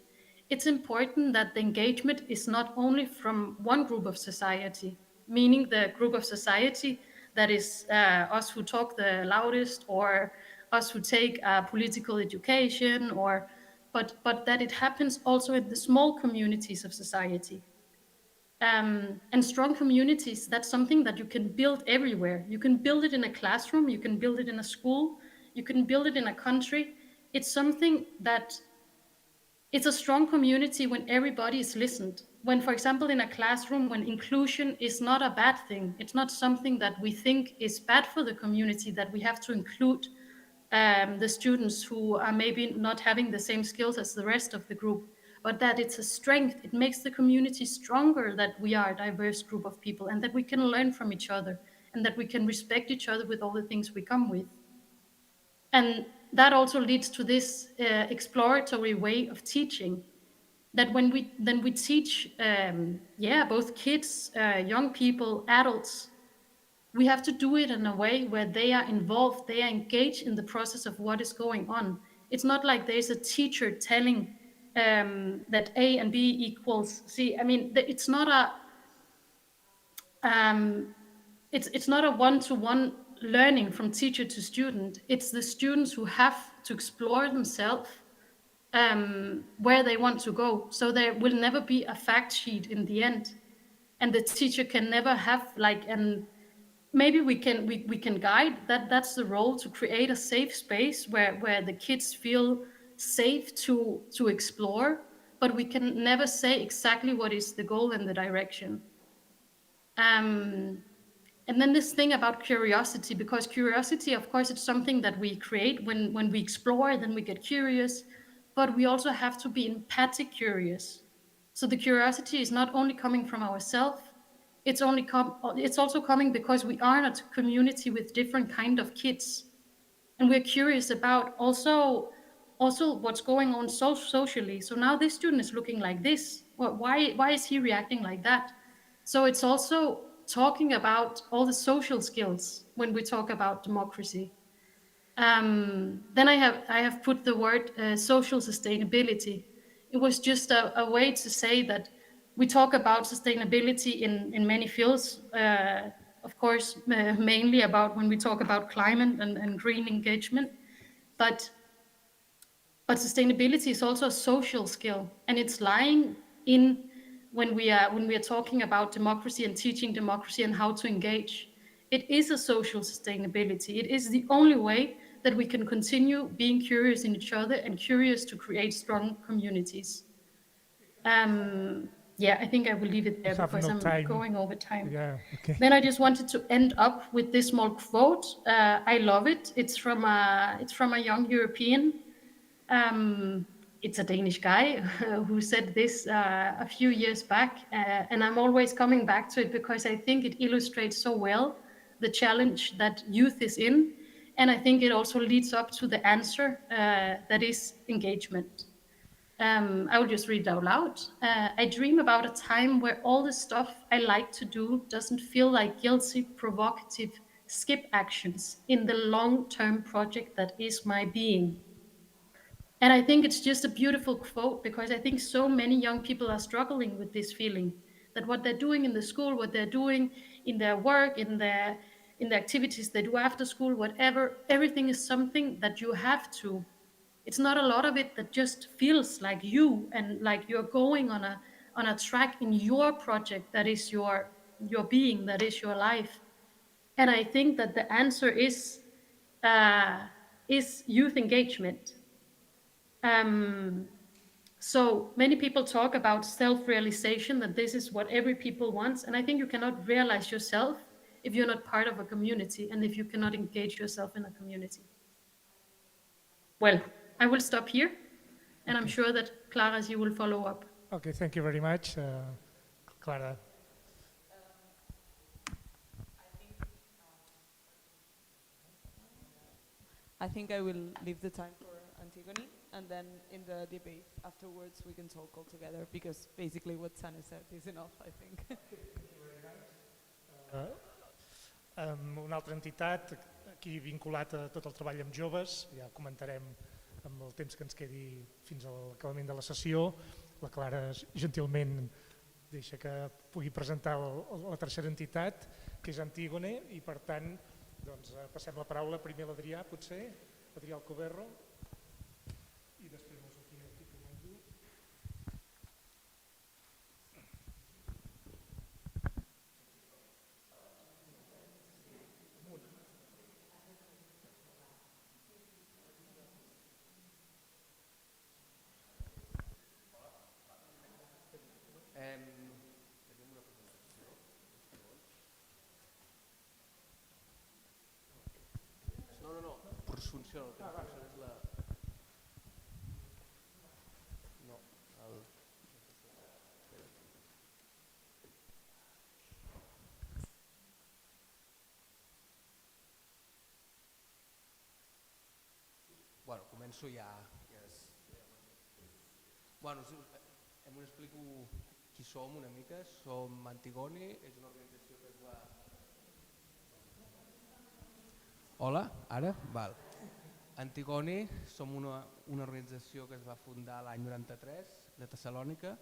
It's important that the engagement is not only from one group of society, meaning the group of society that is us who talk the loudest, or us who take political education, but that it happens also in the small communities of society. And strong communities, that's something that you can build everywhere. You can build it in a classroom, you can build it in a school, you can build it in a country. It's something that, it's a strong community when everybody is listened. When, for example, in a classroom, when inclusion is not a bad thing, it's not something that we think is bad for the community, that we have to include the students who are maybe not having the same skills as the rest of the group, but that it's a strength. It makes the community stronger that we are a diverse group of people and that we can learn from each other and that we can respect each other with all the things we come with. And that also leads to this exploratory way of teaching, that when we teach, both kids, young people, adults, we have to do it in a way where they are involved, they are engaged in the process of what is going on. It's not like there's a teacher telling that A and B equals C. I mean, it's not a one-to-one learning from teacher to student. It's the students who have to explore themselves where they want to go. So there will never be a fact sheet in the end, and the teacher can never have maybe we can guide that. That's the role, to create a safe space where the kids feel safe to explore, but we can never say exactly what is the goal and the direction. And then this thing about curiosity, because curiosity, of course, it's something that we create when we explore, then we get curious, but we also have to be empathic curious. So the curiosity is not only coming from ourselves, it's also coming because we are in a community with different kind of kids. And we're curious about also what's going on socially. So now this student is looking like this. Why is he reacting like that? So it's also talking about all the social skills when we talk about democracy. Then I have put the word social sustainability. It was just a way to say that we talk about sustainability in many fields, of course, mainly about when we talk about climate and green engagement, but sustainability is also a social skill, and it's lying in when we are talking about democracy and teaching democracy and how to engage. It is a social sustainability. It is the only way that we can continue being curious in each other and curious to create strong communities. I think I will leave it there because I'm going over time. Yeah, okay. Then I just wanted to end up with this small quote. I love it. It's from a young European. It's a Danish guy who said this a few years back, and I'm always coming back to it because I think it illustrates so well the challenge that youth is in, and I think it also leads up to the answer that is engagement. I will just read it out loud. I dream about a time where all the stuff I like to do doesn't feel like guilty, provocative skip actions in the long-term project that is my being. And I think it's just a beautiful quote because I think so many young people are struggling with this feeling that what they're doing in the school, what they're doing in their work, in the activities they do after school, whatever, everything is something that you have to. It's not a lot of it that just feels like you and like you're going on a track in your project that is your being, that is your life. And I think that the answer is youth engagement. So many people talk about self-realization, that this is what every people wants, and I think you cannot realize yourself if you're not part of a community and if you cannot engage yourself in a community. Well, I will stop here, and I'm sure that Clara, you will follow up. Okay, thank you very much, Clara. I think I will leave the time for Antigone, and then in the debate afterwards we can talk all together, because basically what Sana said is enough, I think. Una altra entitat, aquí vinculat a tot el treball amb joves, ja comentarem amb el temps que ens quedi fins a l'acabament de la sessió. La Clara gentilment deixa que pugui presentar la tercera entitat, que és Antígone, i per tant passem la paraula primer a l'Adrià, potser, Adrià Alcoberro, i després la Sofia aquí que m'ajuda. Funciona, el que no funciona és la... No, el... Bueno, començo ja. Bueno, us explico qui som una mica. Som Antigone, és una organització que es va... Hola, ara? Val. Antigone, som una organització que es va fundar l'any 93 de Tessalònica,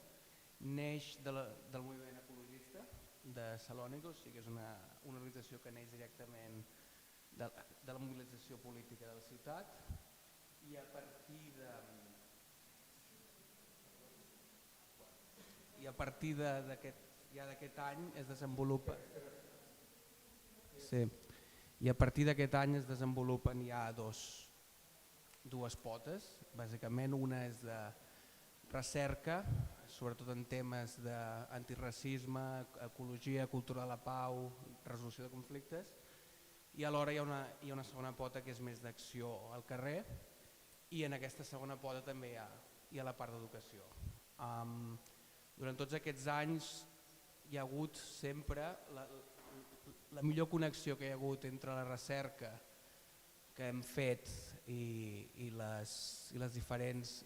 neix del moviment ecologista de Salònica, o sigui que és una organització que neix directament de la mobilització política de la ciutat, i a partir d'aquest any es desenvolupa... Sí. I a partir d'aquest any es desenvolupen ja dues potes. Bàsicament una és de recerca, sobretot en temes d'antiracisme, ecologia, cultura de la pau, resolució de conflictes, i alhora hi ha una segona pota que és més d'acció al carrer, i en aquesta segona pota també hi ha la part d'educació. Durant tots aquests anys hi ha hagut sempre la millor connexió que hi ha hagut entre la recerca que hem fet i els diferents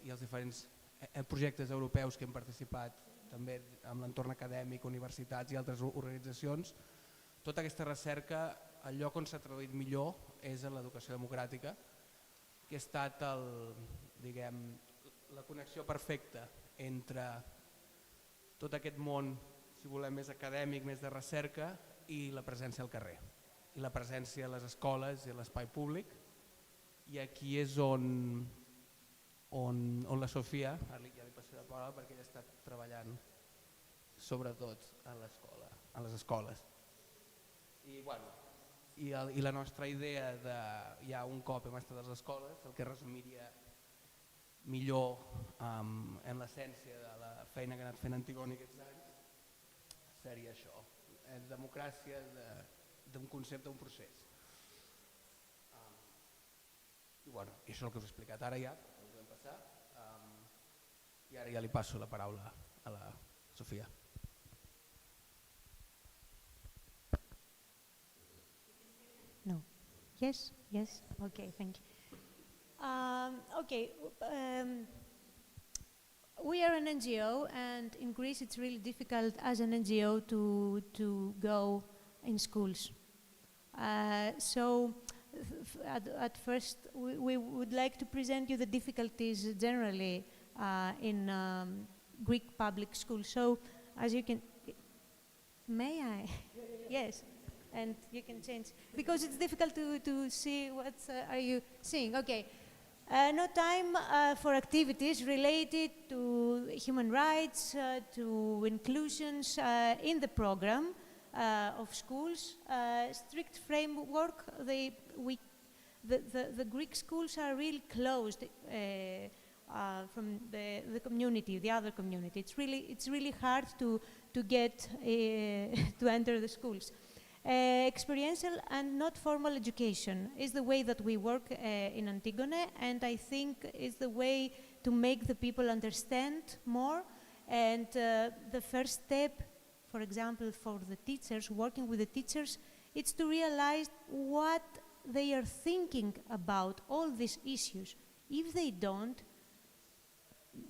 projectes europeus que hem participat també amb l'entorn acadèmic, universitats i altres organitzacions. Tota aquesta recerca, el lloc on s'ha traduït millor és en l'educació democràtica, que ha estat la connexió perfecta entre tot aquest món, si volem, més acadèmic, més de recerca, i la presència al carrer, i la presència a les escoles i a l'espai públic. I aquí és on la Sofia, ja li passo la paraula perquè ella ha estat treballant sobretot a les escoles. I la nostra idea ja un cop hem estat a les escoles, el que resumiria millor en l'essència de la feina que ha anat fent Antigone aquests anys, seria això. Democràcia d'un concepte, un procés. I això és el que us he explicat ara ja, ho podem passar. I ara ja li passo la paraula a la Sofia. No. Yes, yes. Okay, thank you. We are an NGO, and in Greece it's really difficult as an NGO to go in schools. So at first we would like to present you the difficulties generally in Greek public schools. So as you can, may I? Yes, and you can change, because it's difficult to see what are you seeing. Okay. No time for activities related to human rights, to inclusions in the program of schools. Strict framework, the Greek schools are really closed the community, the other community. It's really hard to get to enter the schools. Experiential and not formal education is the way that we work in Antigone, and I think is the way to make the people understand more. And the first step, for example, for the teachers, working with the teachers, it's to realize what they are thinking about all these issues. If they don't,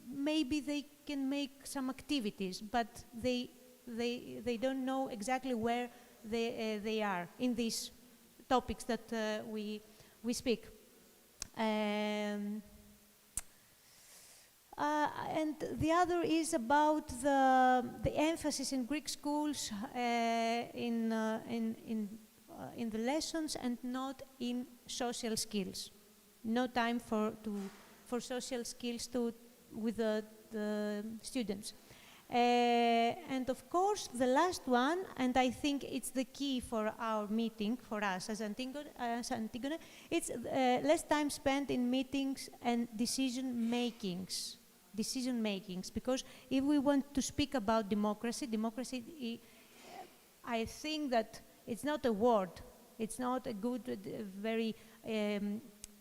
maybe they can make some activities, but they don't know exactly where they are in these topics that we speak. And the other is about the emphasis in Greek schools in the lessons and not in social skills. No time for social skills with the students. And of course, the last one, and I think it's the key for our meeting, for us as Antigone, it's less time spent in meetings and decision makings, because if we want to speak about democracy, I think that it's not a word, it's not a good, very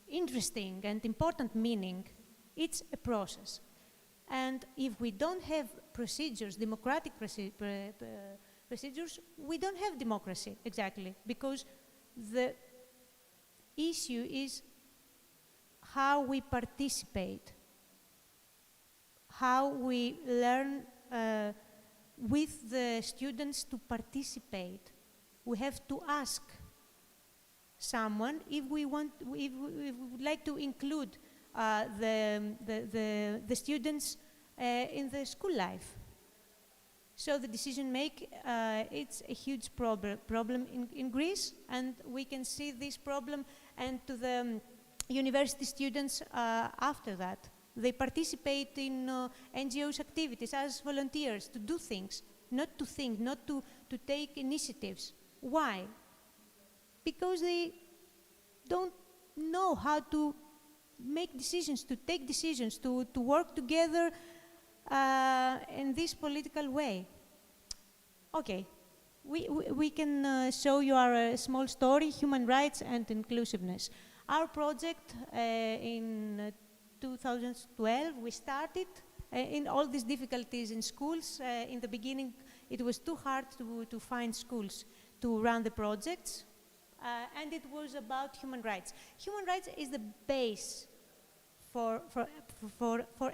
interesting and important meaning, it's a process. And if we don't have procedures, democratic procedures, we don't have democracy, exactly, because the issue is how we participate, how we learn with the students to participate. We have to ask someone if we would like to include the students in the school life. So the decision make, it's a huge problem in Greece, and we can see this problem and to the university students after that. They participate in NGOs activities as volunteers to do things, not to think, not to take initiatives. Why? Because they don't know how to make decisions, to take decisions, to work together in this political way. Okay, we can show you our small story, human rights and inclusiveness. Our project in 2012, we started in all these difficulties in schools. In the beginning, it was too hard to find schools to run the projects. And it was about human rights. Human rights is the base for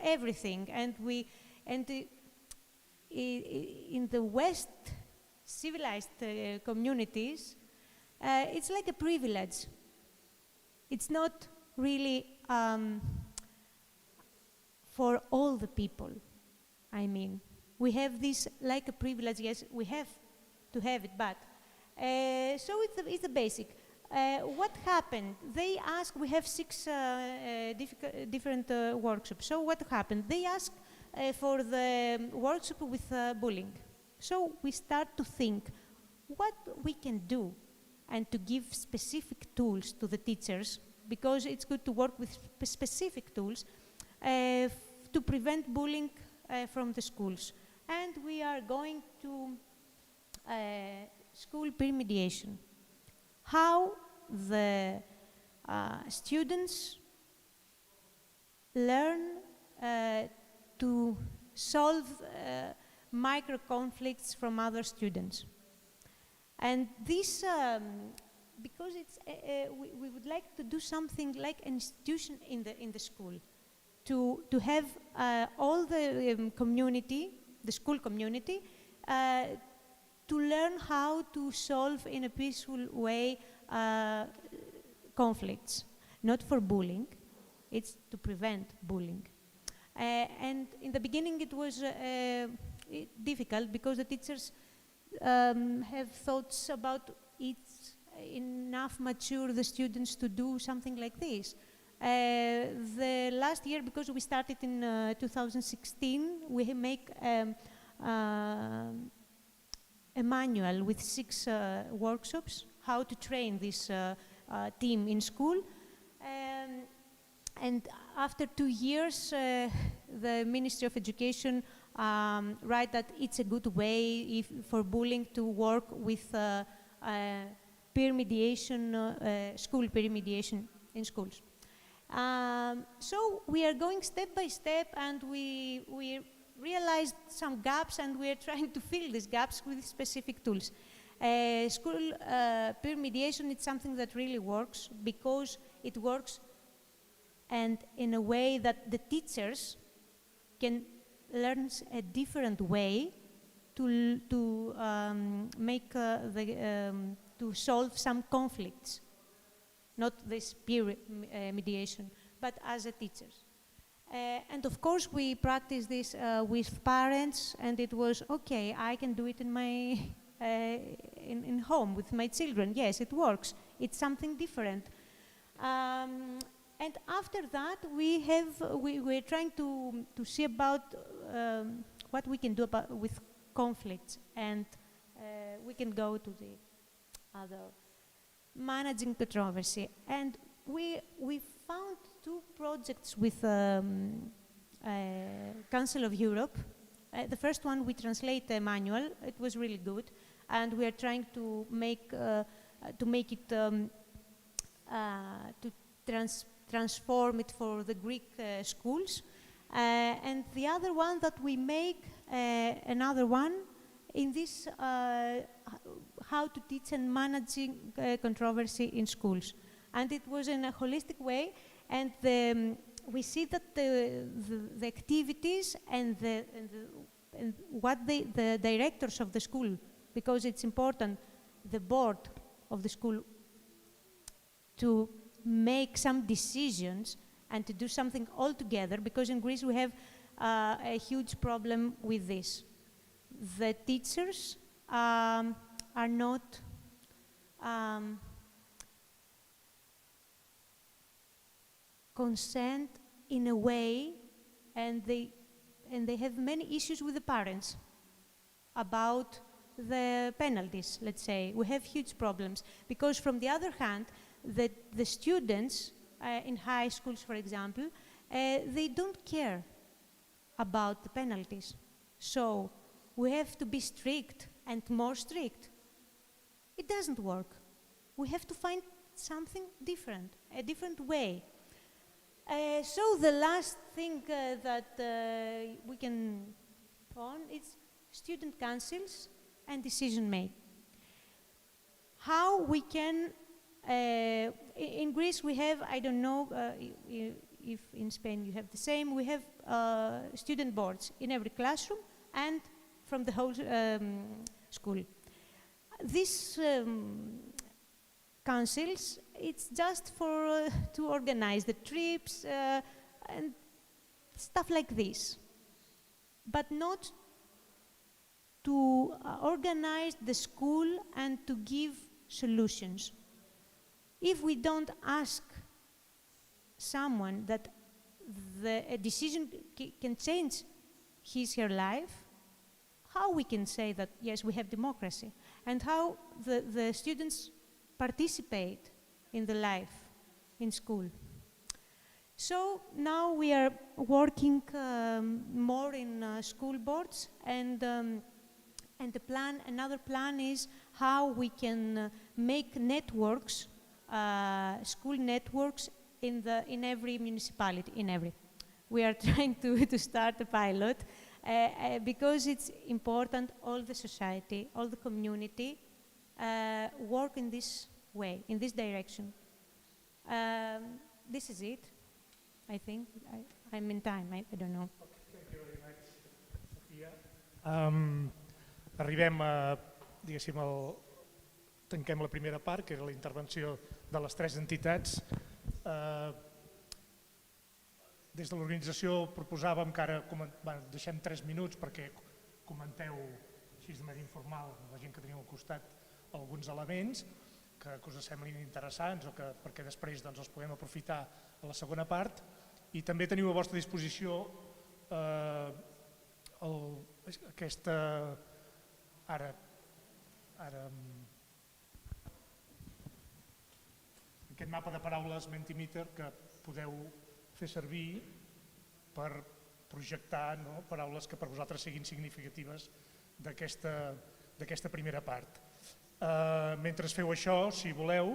everything, and in the West civilized communities, it's like a privilege. It's not really for all the people. I mean, we have this like a privilege. Yes, we have to have it, but. So it's the basic. What happened? They asked, we have 6 different workshops. So what happened? They asked for the workshop with bullying. So we start to think what we can do and to give specific tools to the teachers, because it's good to work with specific tools to prevent bullying from the schools. And we are going to school peer mediation. How the students learn to solve micro conflicts from other students. And this, because it's, we would like to do something like an institution in the school, to have all the community, the school community, to learn how to solve in a peaceful way conflicts, not for bullying, it's to prevent bullying. And in the beginning it was difficult because the teachers have thoughts about it's enough mature the students to do something like this. The last year, because we started in 2016, we make a manual with 6 workshops, how to train this team in school. And After 2 years, the Ministry of Education write that it's a good way for bullying to work with peer mediation, school peer mediation in schools. So we are going step by step, and we realized some gaps, and we are trying to fill these gaps with specific tools. School peer mediation is something that really works, because it works and in a way that the teachers can learn a different way to solve some conflicts, not this peer mediation, but as a teachers. And of course we practice this with parents, and it was okay, I can do it in my in home with my children. Yes, it works. It's something different. And after that, we're trying to see about what we can do with conflicts, and we can go to the other managing controversy. And we found 2 projects with Council of Europe. The first one, we translate the manual. It was really good, and we are trying to make it to transform it for the Greek schools. And the other one that we make, another one, in this how to teach and managing controversy in schools. And it was in a holistic way, and we see that the activities and what the directors of the school, because it's important, the board of the school, to make some decisions and to do something all together, because in Greece we have a huge problem with this. The teachers are not consent in a way, and they have many issues with the parents about the penalties, let's say. We have huge problems, because from the other hand, the students in high schools, for example, they don't care about the penalties. So we have to be strict and more strict. It doesn't work. We have to find something different, a different way. So the last thing that we can on is student councils and decision making. How we can, in Greece we have, I don't know if in Spain you have the same, we have student boards in every classroom and from the whole school. These councils, it's just for to organize the trips and stuff like this, but not to organize the school and to give solutions. If we don't ask someone that a decision can change his or her life, how we can say that, yes, we have democracy, and how the students participate in the life in school. So now we are working more in school boards, and another plan is how we can make networks, school networks in every municipality, We are trying to start a pilot because it's important all the society, all the community work in this way, in this direction. This is it, I think. I'm in time, I don't know. Thank you very much, Sofia. Arribem a, diguéssim, tanquem la primera part, que era la intervenció de les 3 entitats. Des de l'organització proposàvem que ara deixem 3 minuts perquè comenteu així de manera informal, la gent que teniu al costat, alguns elements que us semblin interessants o perquè després els podem aprofitar a la segona part, i també teniu a vostra disposició aquesta aquest mapa de paraules Mentimeter que podeu fer servir per projectar paraules que per vosaltres siguin significatives d'aquesta primera part. Mentre feu això, si voleu,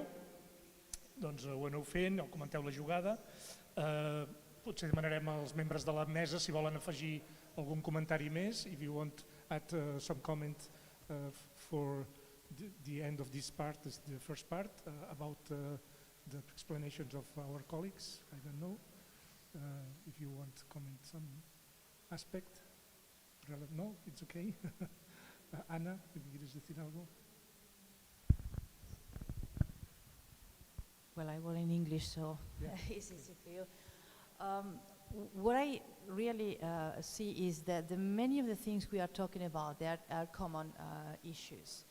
doncs ho aneu fent, o comenteu la jugada. Potser demanarem als membres de la mesa si volen afegir algun comentari més. If you want add some comment for the end of this part, the first part, about the explanations of our colleagues. I don't know if you want to comment some aspect. No, it's okay. Ana, si quieres decir algo. Well, I will in English, so Yeah. it's easy for you. What I really see is that many of the things we are talking about, they are common issues.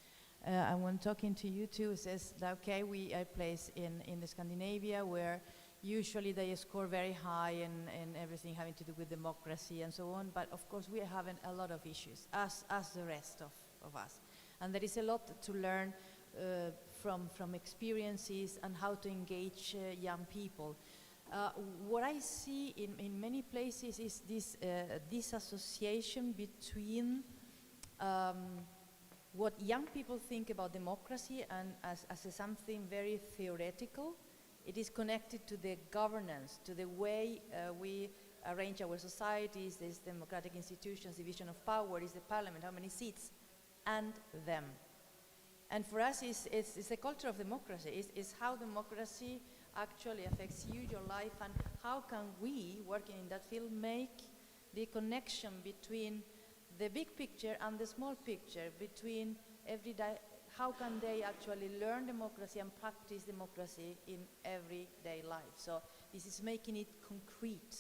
And when talking to you two, it says that, okay, we are placed in the Scandinavia where usually they score very high and everything having to do with democracy and so on, but of course we are having a lot of issues, as the rest of us. And there is a lot to learn from experiences and how to engage young people. What I see in many places is this association between what young people think about democracy and as something very theoretical. It is connected to the governance, to the way we arrange our societies, these democratic institutions, division of power, is the parliament, how many seats, and them. And for us, it's the culture of democracy. It's how democracy actually affects you, your life, and how can we, working in that field, make the connection between the big picture and the small picture, between everyday, how can they actually learn democracy and practice democracy in everyday life. So this is making it concrete.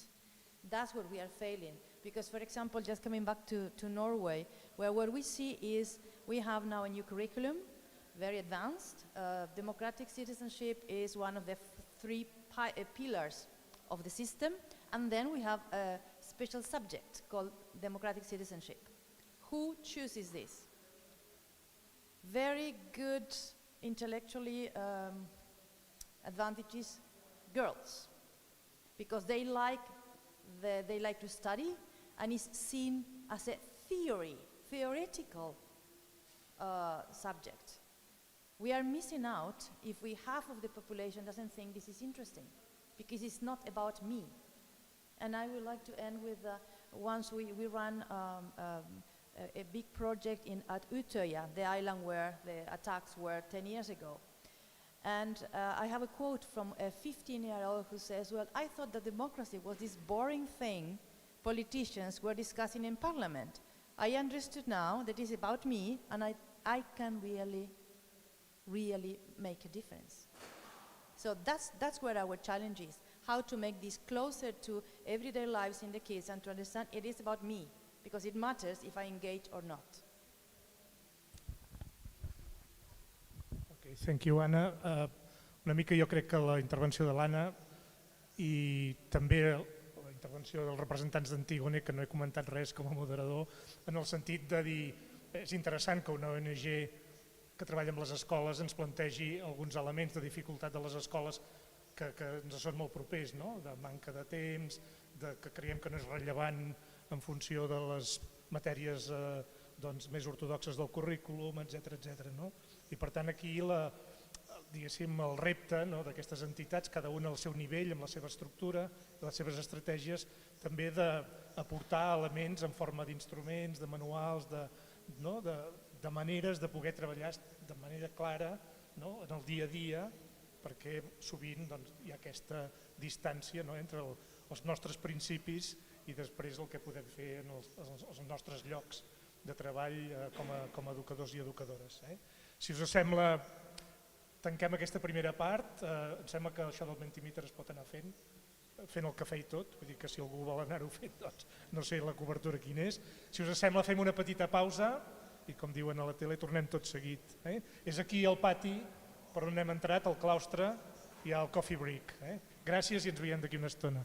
That's where we are failing. Because, for example, just coming back to Norway, where what we see is we have now a new curriculum, very advanced. Democratic citizenship is one of the three pillars of the system. And then we have a special subject called democratic citizenship. Who chooses this? Very good intellectually advantages girls, because they like to study, and it's seen as a theoretical subject. We are missing out if half of the population doesn't think this is interesting, because it's not about me. And I would like to end with once we ran a big project at Utøya, the island where the attacks were 10 years ago. And I have a quote from a 15-year-old who says, well, I thought that democracy was this boring thing politicians were discussing in parliament. I understood now that it's about me, and I can really make a difference. So that's where our challenge is, how to make this closer to everyday lives in the kids and to understand it is about me, because it matters if I engage or not. Okay, thank you, Anna. Una mica jo crec que la intervenció de l'Anna i també la intervenció dels representants d'Antígone, que no he comentat res com a moderador, en el sentit de dir és interessant que una ONG que treballa amb les escoles ens plantegi alguns elements de dificultat de les escoles que ens són molt propers, no? De manca de temps, que creiem que no és rellevant en funció de les matèries més ortodoxes del currículum, etc. No? I per tant aquí el repte d'aquestes entitats, cada una al seu nivell, amb la seva estructura, les seves estratègies, també d'aportar elements en forma d'instruments, de manuals, de maneres de poder treballar de manera clara en el dia a dia, perquè sovint hi ha aquesta distància entre els nostres principis i després el que podem fer en els nostres llocs de treball com a educadors i educadores. Si us sembla, tanquem aquesta primera part. Em sembla que això del Mentimeter es pot anar fent el cafè i tot, vull dir que si algú vol anar-ho fent, doncs no sé la cobertura quina és. Si us sembla, fem una petita pausa i, com diuen a la tele, tornem tot seguit. És aquí al pati per on hem entrat, al claustre, hi ha el coffee break. Gràcies i ens veiem d'aquí una estona.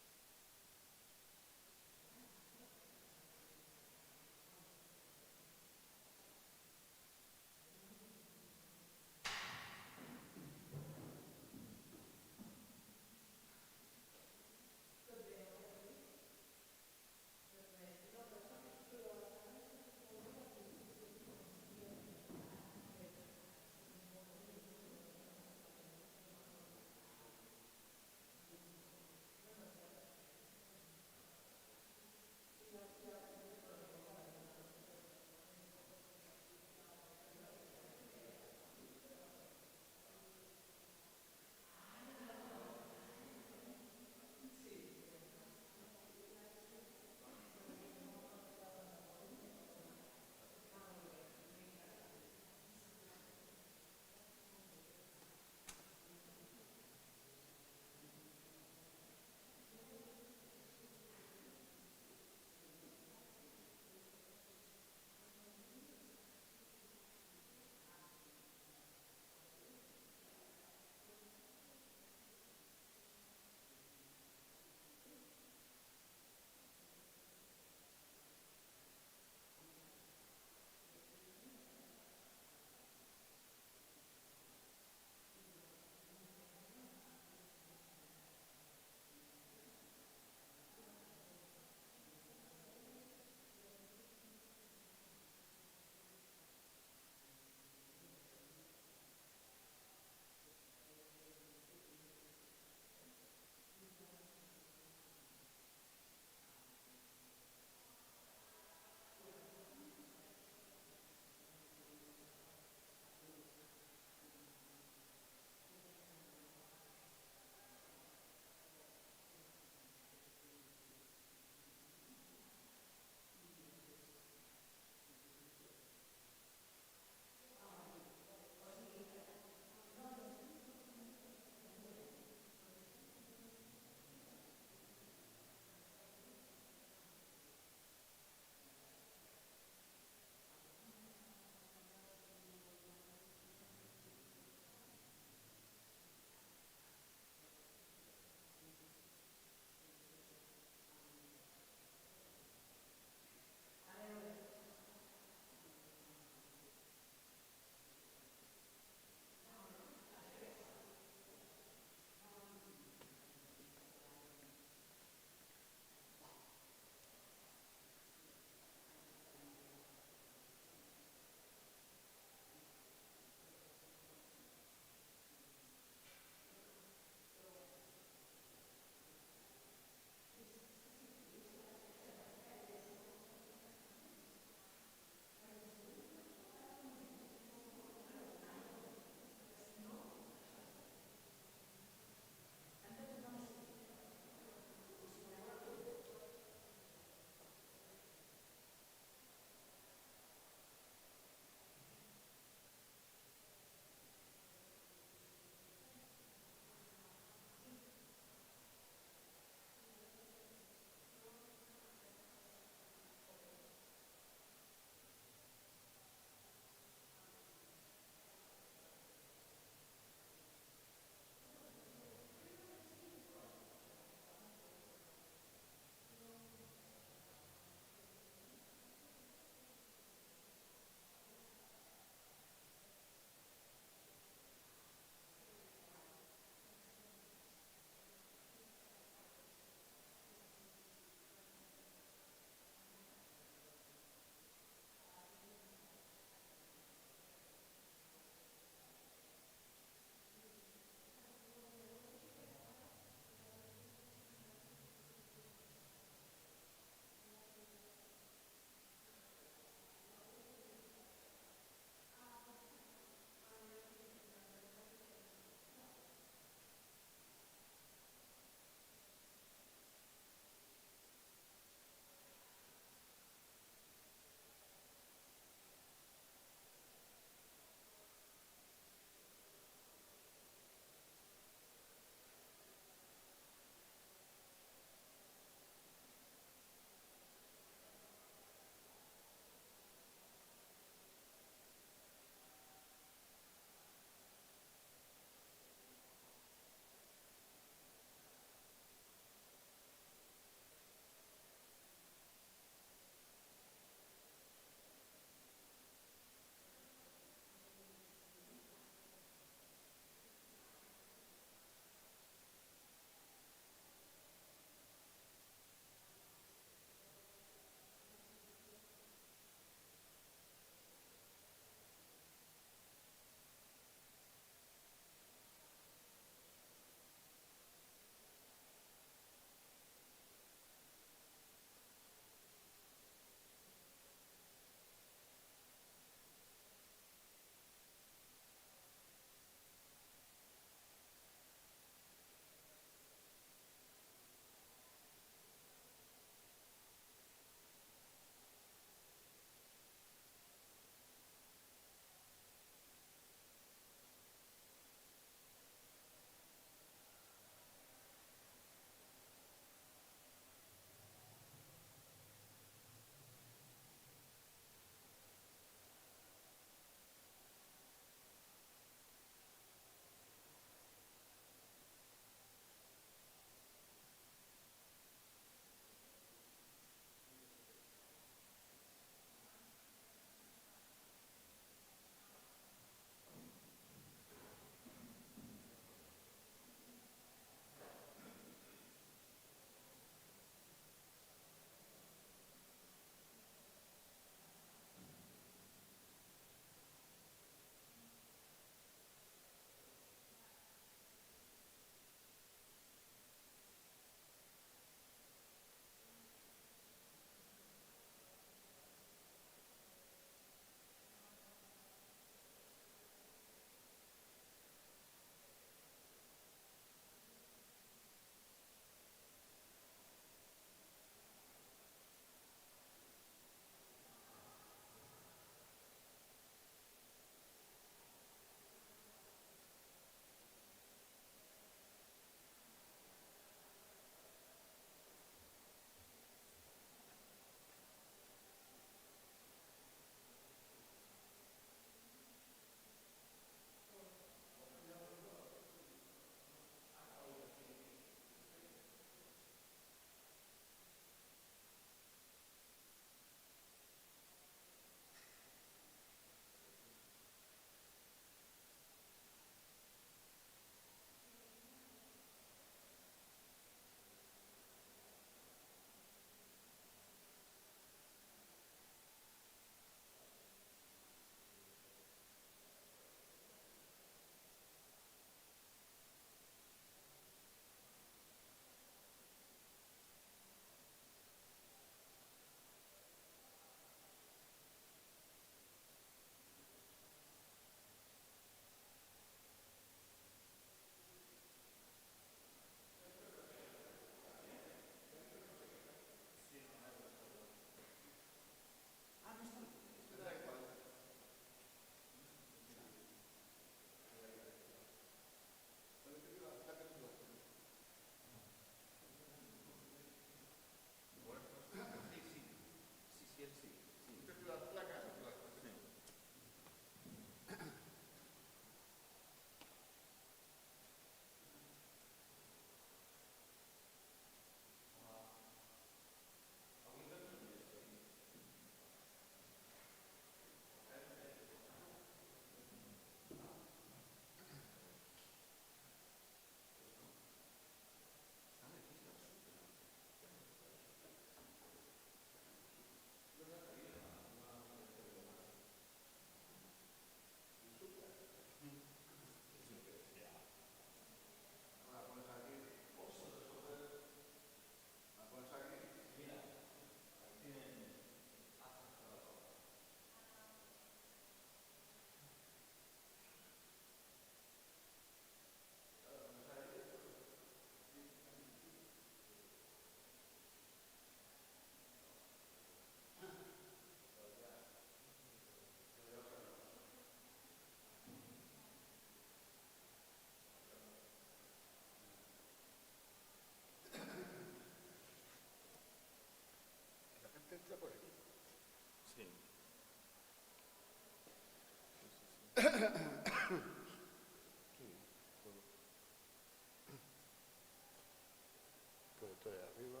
parte de arriba.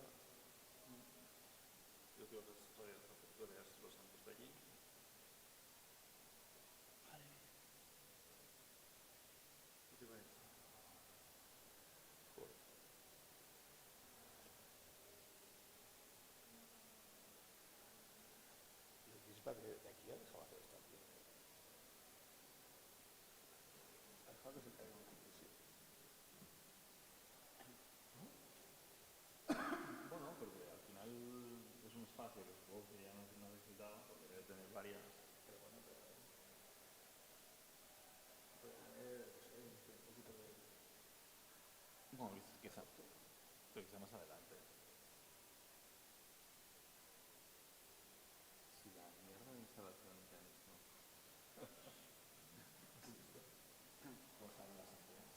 Yo creo que los reflectores los han puesto allí. Vale. ¿El bisbe de aquí ha dejado hacer esta aquí? Ha dejado que se caiga una conclusión. Bueno, porque al final es un espacio que supongo que ya no necesitaba, porque debe tener varias, pero bueno, un poquito de... Bueno, quizá más adelante. Si la mierda de instalación que han hecho. ¿Cómo saben las antenas?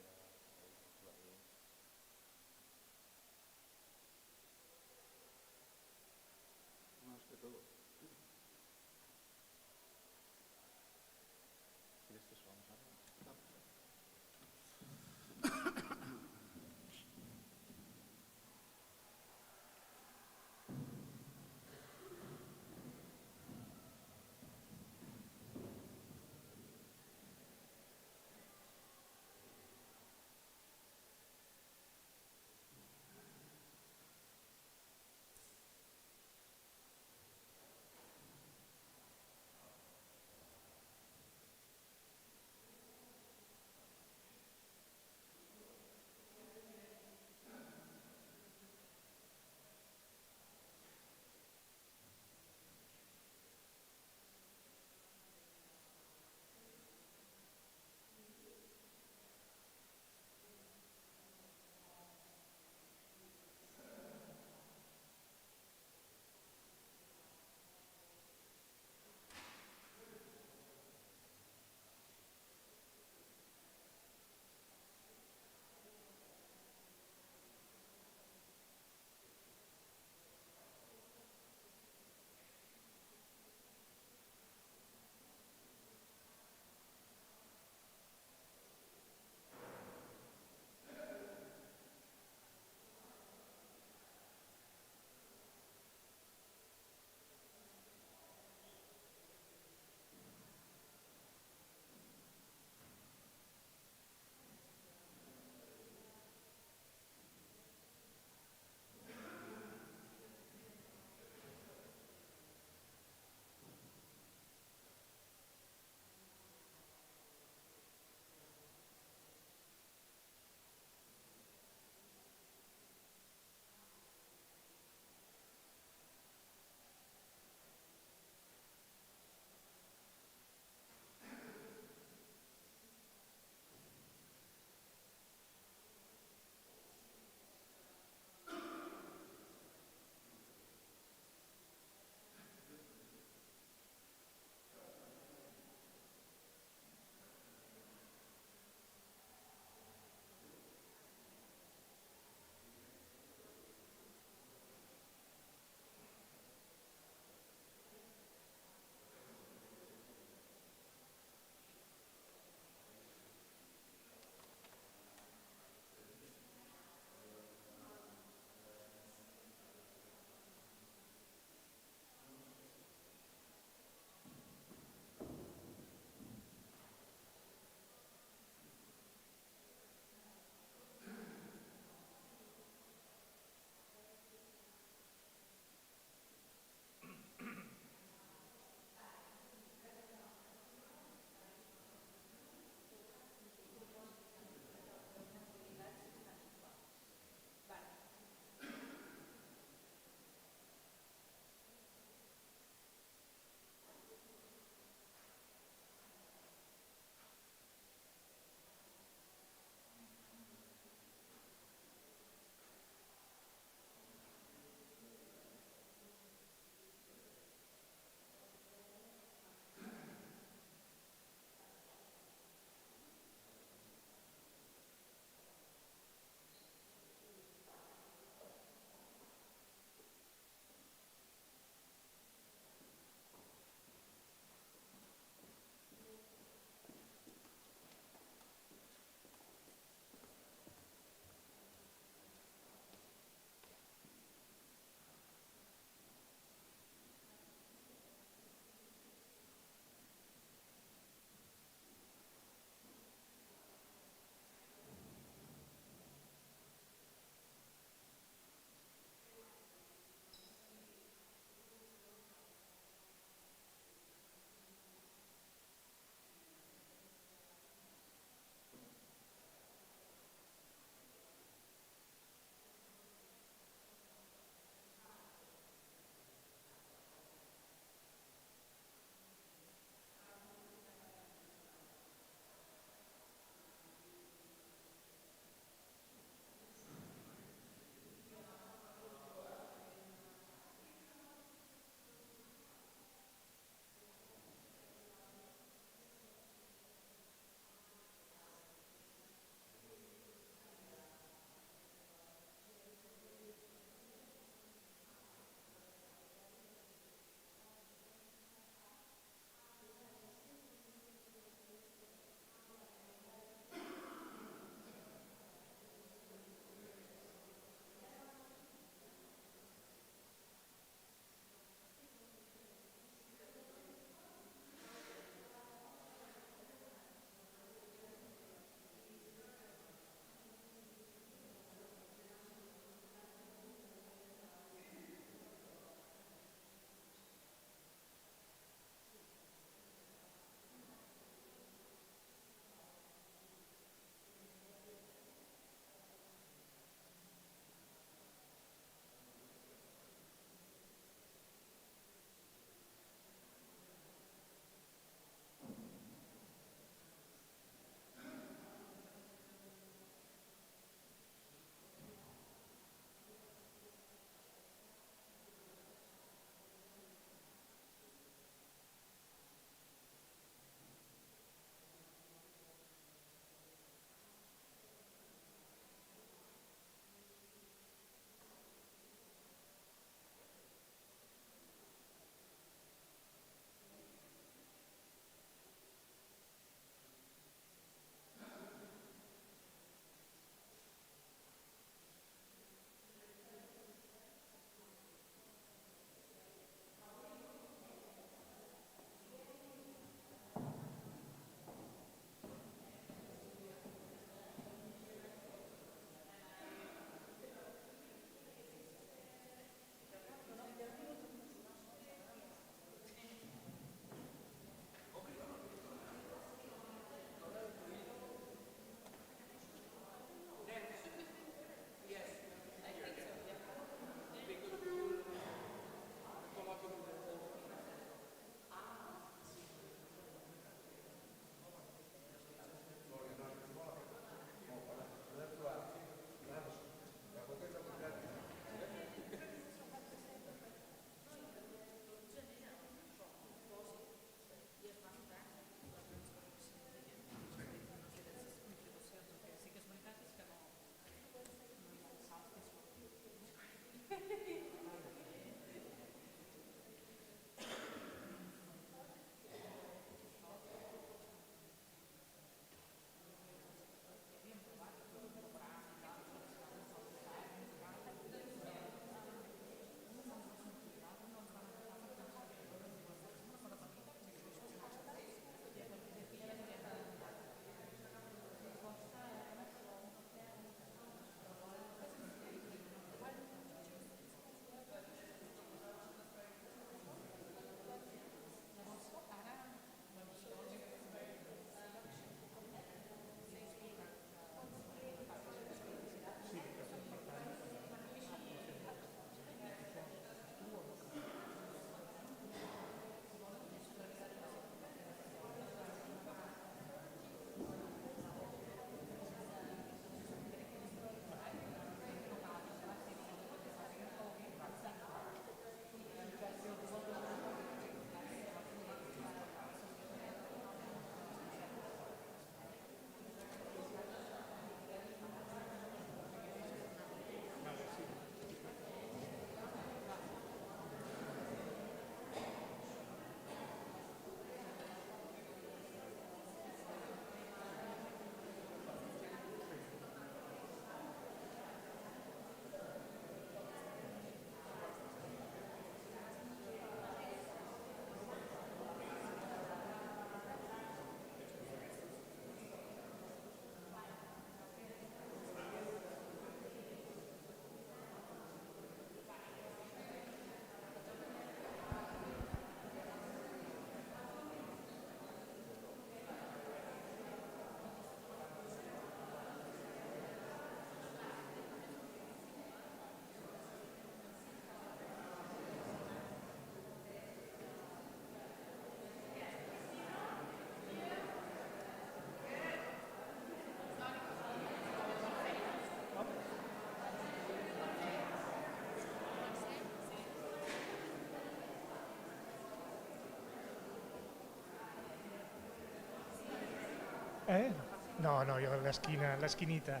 No, jo l'esquinita.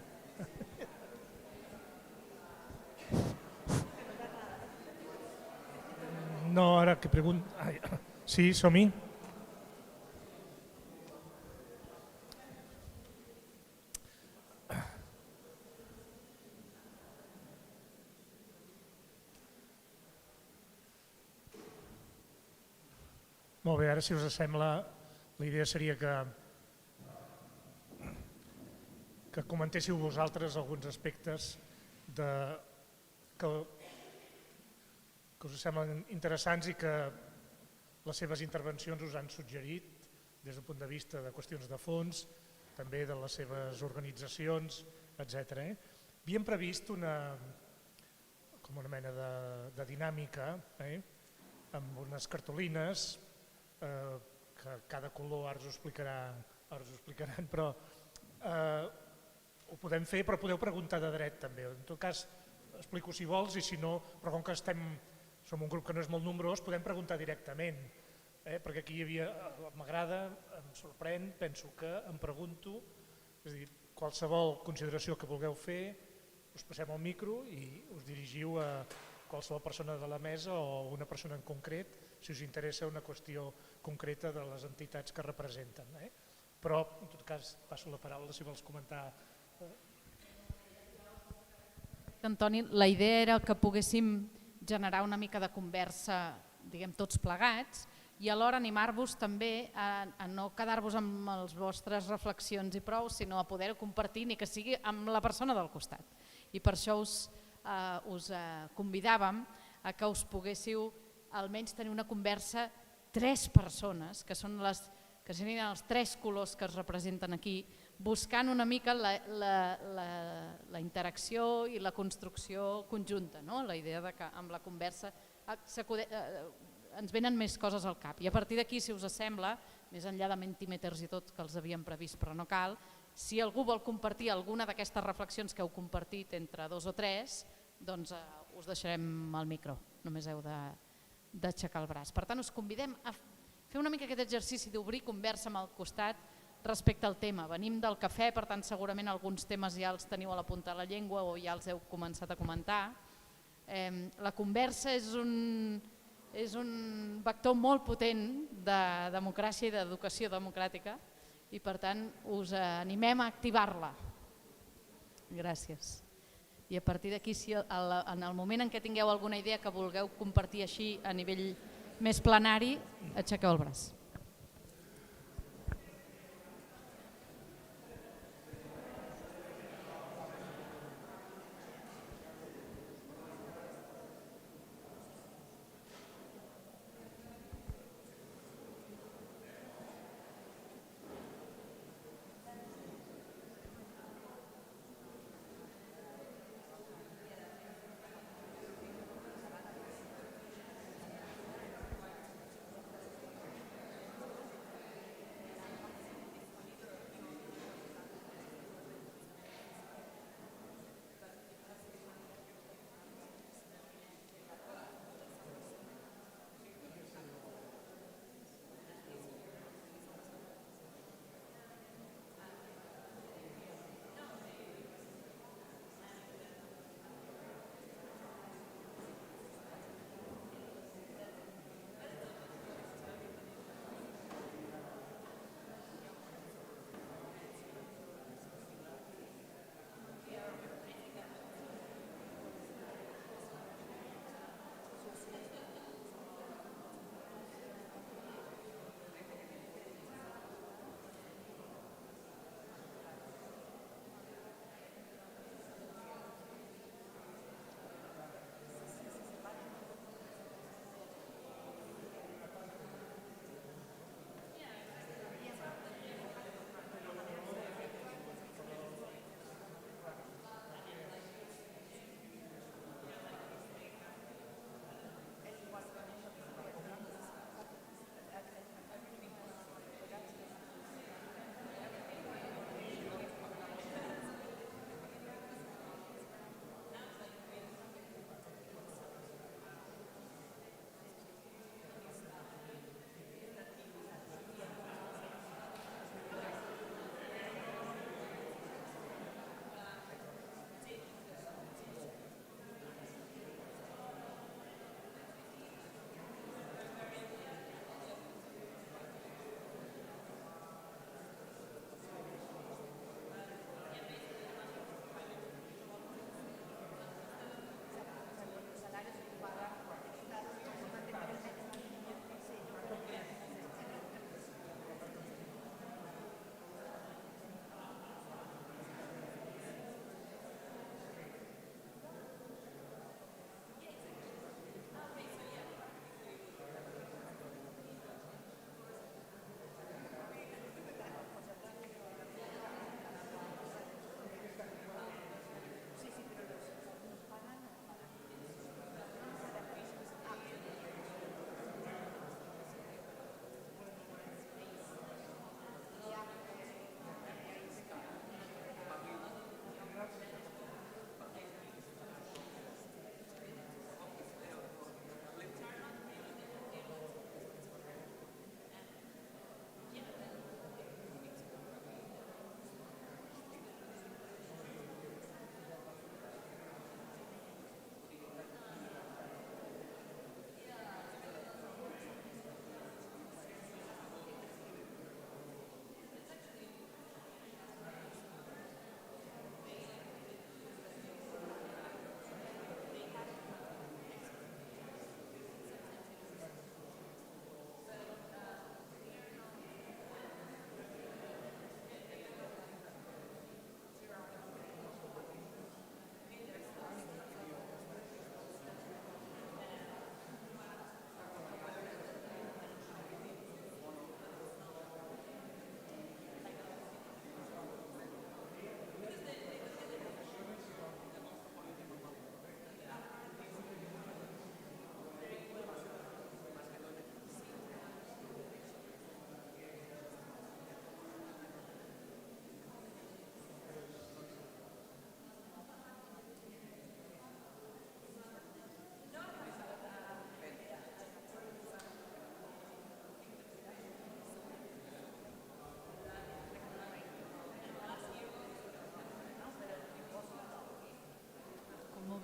No, ara que pregunto... Sí, som-hi? Molt bé, ara si us sembla, la idea seria que comentéssiu vosaltres alguns aspectes que us semblen interessants i que les seves intervencions us han suggerit des del punt de vista de qüestions de fons, també de les seves organitzacions, etc. Havíem previst com una mena de dinàmica amb unes cartolines que cada color ara us ho explicaran, però ho podem fer, però podeu preguntar de dret també. En tot cas, explico si vols i si no, però com que som un grup que no és molt nombrós, podem preguntar directament, perquè aquí hi havia, m'agrada, em sorprèn, penso que em pregunto, és a dir, qualsevol consideració que vulgueu fer, us passem el micro i us dirigiu a qualsevol persona de la mesa o una persona en concret, si us interessa una qüestió concreta de les entitats que representen. Però, en tot cas, passo la paraula si vols comentar. Antoni, la idea era que poguéssim generar una mica de conversa, diguem, tots plegats, i alhora animar-vos també a no quedar-vos amb les vostres reflexions i prou, sinó a poder-ho compartir, ni que sigui amb la persona del costat. I per això us convidàvem a que us poguéssiu almenys tenir una conversa 3 persones, que serien els 3 colors que es representen aquí, buscant una mica la interacció i la construcció conjunta, la idea que amb la conversa ens venen més coses al cap. I a partir d'aquí, si us sembla, més enllà de mentímeters i tot, que els havíem previst però no cal, si algú vol compartir alguna d'aquestes reflexions que heu compartit entre 2 o 3, doncs us deixarem el micro, només heu d'aixecar el braç. Per tant, us convidem a fer una mica aquest exercici d'obrir conversa amb el costat respecte al tema. Venim del cafè, per tant segurament alguns temes ja els teniu a la punta de la llengua o ja els heu començat a comentar. La conversa és un vector molt potent de democràcia i d'educació democràtica i per tant us animem a activar-la. Gràcies. I a partir d'aquí, en el moment en què tingueu alguna idea que vulgueu compartir així a nivell més plenari, aixequeu el braç.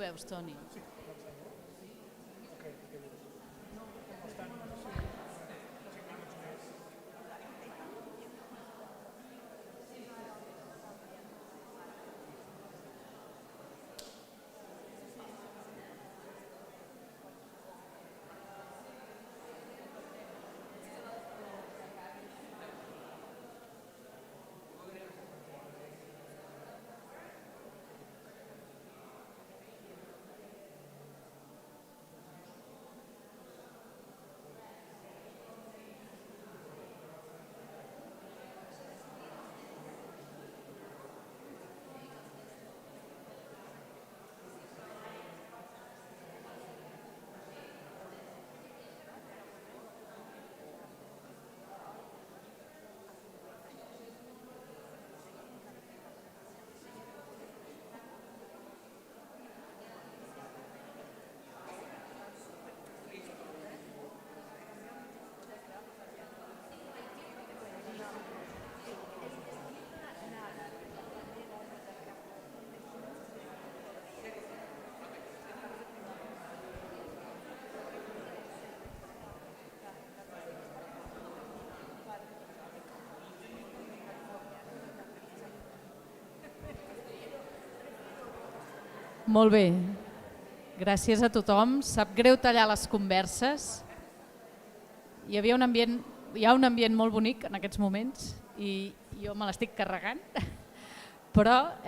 veus, Toni? Molt bé, gràcies a tothom. Sap greu tallar les converses. Hi ha un ambient molt bonic en aquests moments i jo me l'estic carregant, però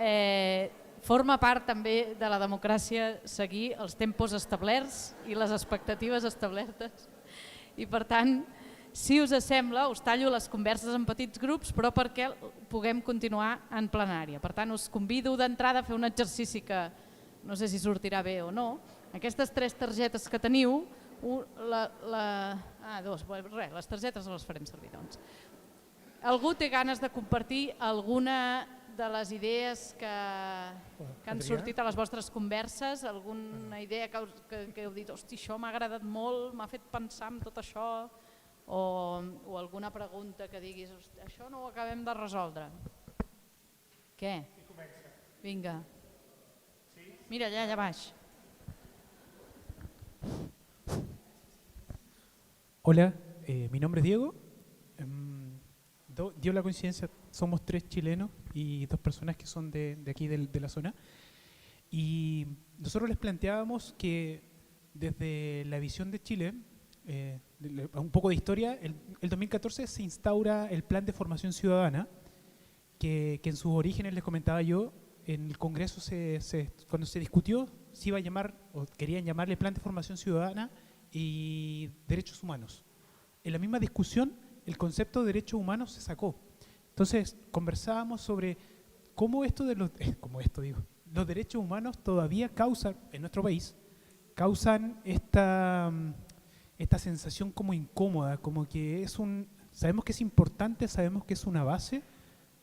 forma part també de la democràcia seguir els tempos establerts i les expectatives establertes. I per tant, si us sembla, us tallo les converses en petits grups, però perquè puguem continuar en plenària. Per tant, us convido d'entrada a fer un exercici que no sé si sortirà bé o no. Aquestes 3 targetes que teniu, les targetes les farem servir. Doncs. Algú té ganes de compartir alguna de les idees que han sortit a les vostres converses? Alguna idea que heu dit, hosti, això m'ha agradat molt, m'ha fet pensar en tot això? O alguna pregunta que diguis, això no ho acabem de resoldre? Què? Vinga. Mira, allá baix. Hola, mi nombre es Diego. Dio la coincidencia, somos 3 chilenos y 2 personas que son de aquí de la zona. Y nosotros les planteábamos que desde la visión de Chile, un poco de historia, el 2014 se instaura el Plan de Formación Ciudadana, que en sus orígenes, les comentaba yo, en el Congreso cuando se discutió se iba a llamar, o querían llamarle Plan de Formación Ciudadana y Derechos Humanos. En la misma discusión el concepto de derechos humanos se sacó. Entonces conversábamos sobre cómo los derechos humanos todavía causan, en nuestro país, causan esta sensación como incómoda, como que sabemos que es importante, sabemos que es una base,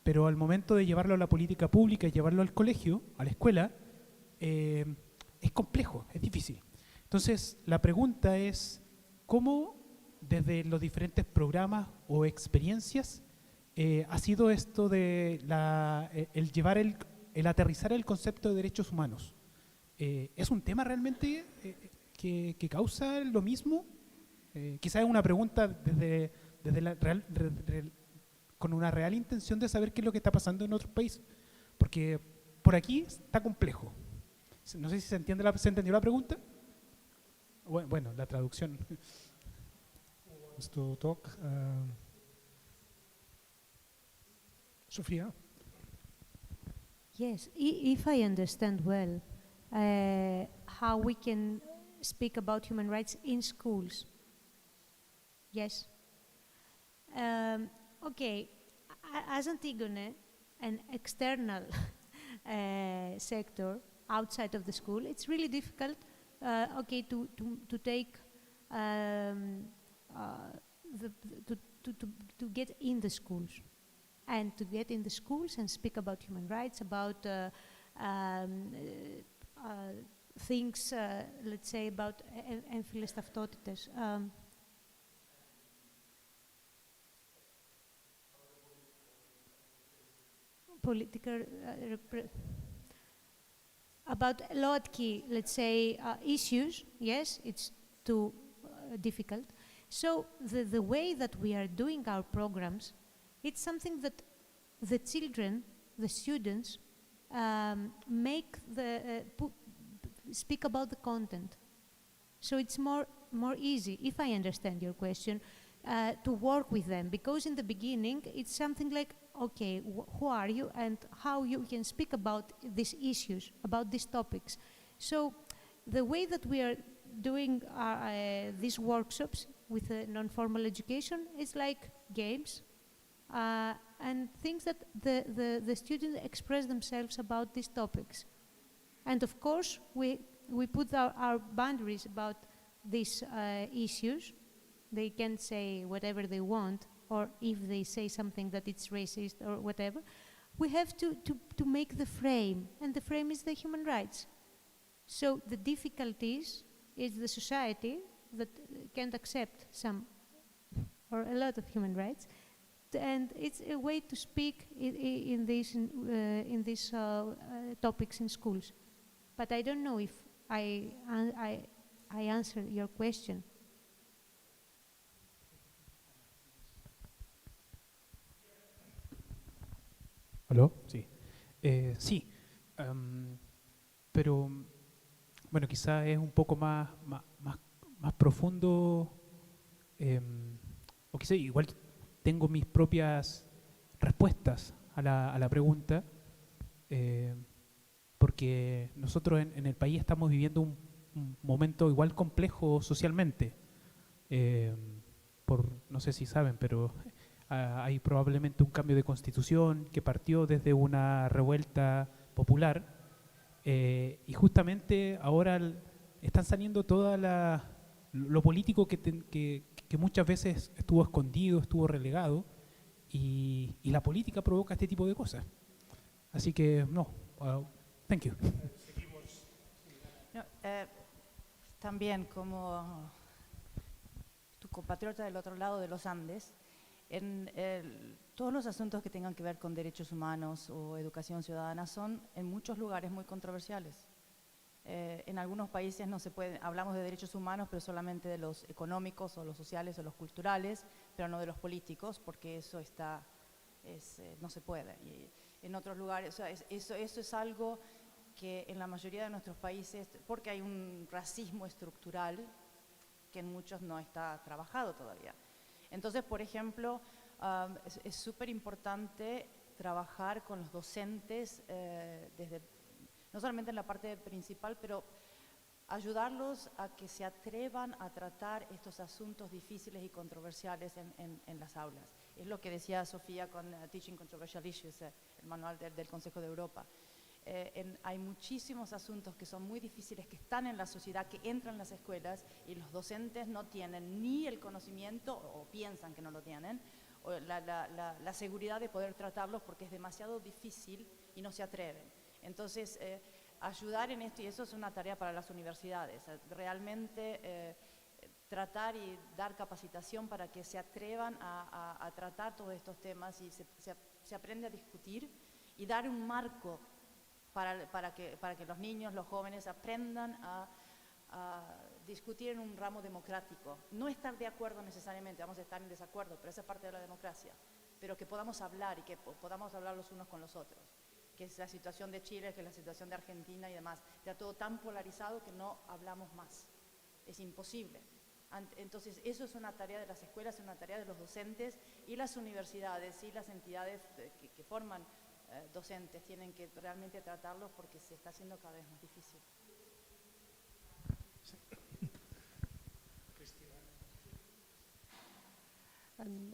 pero al momento de llevarlo a la política pública y llevarlo al colegio, a la escuela, es complejo, es difícil. Entonces, la pregunta es, ¿cómo desde los diferentes programas o experiencias ha sido esto de el aterrizar el concepto de derechos humanos? ¿Es un tema realmente que causa lo mismo? Quizás es una pregunta con una real intención de saber qué es lo que está pasando en otros países, porque por aquí está complejo. No sé si se entendió la pregunta. Bueno, la traducción. To talk, Sofia? Yes, if I understand well how we can speak about human rights in schools. Yes. Okay, as Antigone, an external sector outside of the school, it's really difficult to take to get in the schools and speak about human rights, about things, let's say, about έμφυλες ταυτότητες. Political about a lot key, let's say, issues, yes, it's too difficult. So the way that we are doing our programs, it's something that the children, the students, speak about the content. So it's more easy, if I understand your question, to work with them, because in the beginning it's something like, okay, who are you and how you can speak about these issues, about these topics. So the way that we are doing these workshops with non-formal education is like games and things that the students express themselves about these topics. And of course, we put our boundaries about these issues. They can say whatever they want, or if they say something that it's racist or whatever, we have to make the frame, and the frame is the human rights. So the difficulties is the society that can't accept some or a lot of human rights, and it's a way to speak in these topics in schools. But I don't know if I answered your question. ¿Aló? Sí. Sí, pero bueno, quizá es un poco más profundo, o quizá igual tengo mis propias respuestas a la pregunta, porque nosotros en el país estamos viviendo un momento igual complejo socialmente. No sé si saben, pero hay probablemente un cambio de constitución que partió desde una revuelta popular, y justamente ahora están saliendo toda lo político que muchas veces estuvo escondido, estuvo relegado, y la política provoca este tipo de cosas. Así que no, thank you. No, también como tu compatriota del otro lado de los Andes, en todos los asuntos que tengan que ver con derechos humanos o educación ciudadana son en muchos lugares muy controversiales. En algunos países no se puede, hablamos de derechos humanos, pero solamente de los económicos o los sociales o los culturales, pero no de los políticos, porque eso no se puede. Y en otros lugares, o sea, eso es algo que en la mayoría de nuestros países, porque hay un racismo estructural que en muchos no está trabajado todavía. Entonces, por ejemplo, es súper importante trabajar con los docentes no solamente en la parte principal, pero ayudarlos a que se atrevan a tratar estos asuntos difíciles y controversiales en las aulas. Es lo que decía Sofía con Teaching Controversial Issues, el manual del Consejo de Europa. Hay muchísimos asuntos que son muy difíciles, que están en la sociedad, que entran en las escuelas, y los docentes no tienen ni el conocimiento, o piensan que no lo tienen, o la seguridad de poder tratarlos porque es demasiado difícil y no se atreven. Entonces, ayudar en esto, y eso es una tarea para las universidades, realmente tratar y dar capacitación para que se atrevan a tratar todos estos temas y se aprende a discutir y dar un marco para que los niños, los jóvenes aprendan a discutir en un ramo democrático. No estar de acuerdo necesariamente, vamos a estar en desacuerdo, pero esa es parte de la democracia, pero que podamos hablar y que podamos hablar los unos con los otros, que es la situación de Chile, que es la situación de Argentina y demás. Está todo tan polarizado que no hablamos más, es imposible. Entonces eso es una tarea de las escuelas, es una tarea de los docentes, y las universidades y las entidades que forman docentes tienen que realmente tratarlos porque se está haciendo cada vez más difícil. And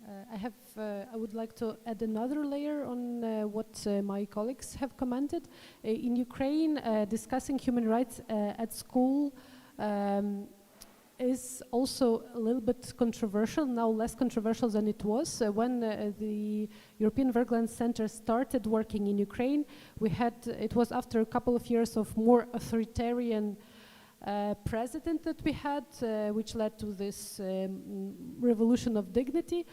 I would like to add another layer on what my colleagues have commented. In Ukraine, discussing human rights at school is also a little bit controversial, now less controversial than it was. When the European Vergland Center started working in Ukraine, it was after a couple of years of more authoritarian president that we had, which led to this revolution of dignity.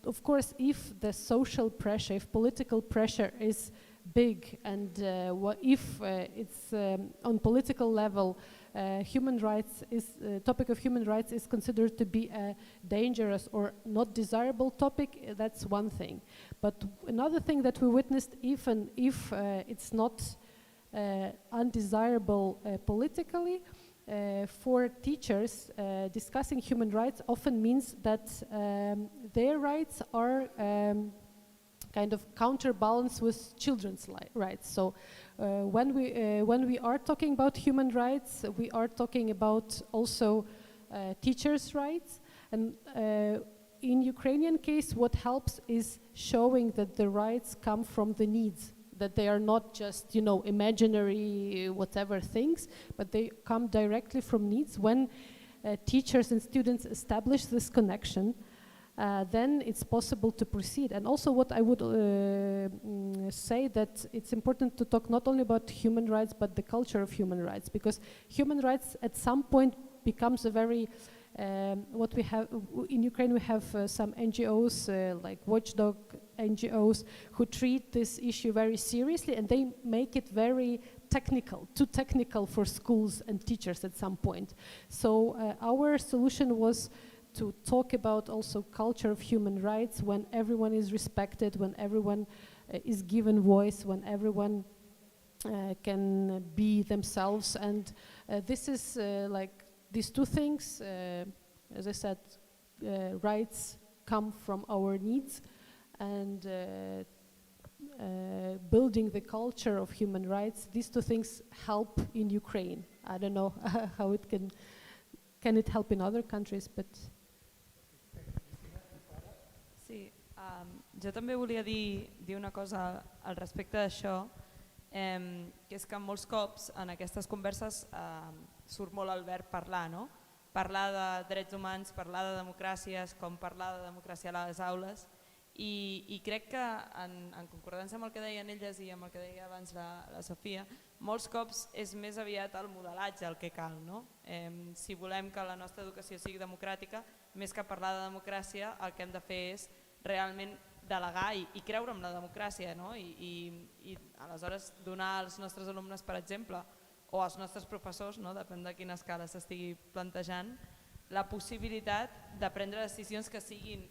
Of course, if the social pressure, if political pressure is big, and if it's on political level, human rights is topic of human rights is considered to be a dangerous or not desirable topic, that's one thing. But another thing that we witnessed, even if it's not undesirable politically, for teachers, discussing human rights often means that their rights are kind of counterbalance with children's rights. So when we are talking about human rights, we are talking about also teachers' rights. And in Ukrainian case, what helps is showing that the rights come from the needs, that they are not just, you know, imaginary whatever things, but they come directly from needs. When teachers and students establish this connection, then it's possible to proceed. And also what I would say that it's important to talk not only about human rights, but the culture of human rights, because human rights at some point becomes a very, what we have, in Ukraine we have some NGOs, like watchdog NGOs, who treat this issue very seriously, and they make it very technical, too technical for schools and teachers at some point. So our solution was to talk about also culture of human rights, when everyone is respected, when everyone is given voice, when everyone can be themselves. And this is like these two things, as I said, rights come from our needs, and building the culture of human rights, these two things help in Ukraine. I don't know how it can it help in other countries, but... Sí, jo també volia dir una cosa al respecte d'això, que és que molts cops en aquestes converses surt molt el verb parlar, no? Parlar de drets humans, parlar de democràcies, com parlar de democràcia a les aules, i crec que en concordança amb el que deien elles i amb el que deia abans la Sofia, molts cops és més aviat el modelatge el que cal, no? Si volem que la nostra educació sigui democràtica, més que parlar de democràcia, el que hem de fer és realment delegar i creure en la democràcia, no? I aleshores donar als nostres alumnes, per exemple, o als nostres professors, no? Depèn de quina escala s'estigui plantejant, la possibilitat de prendre decisions que siguin,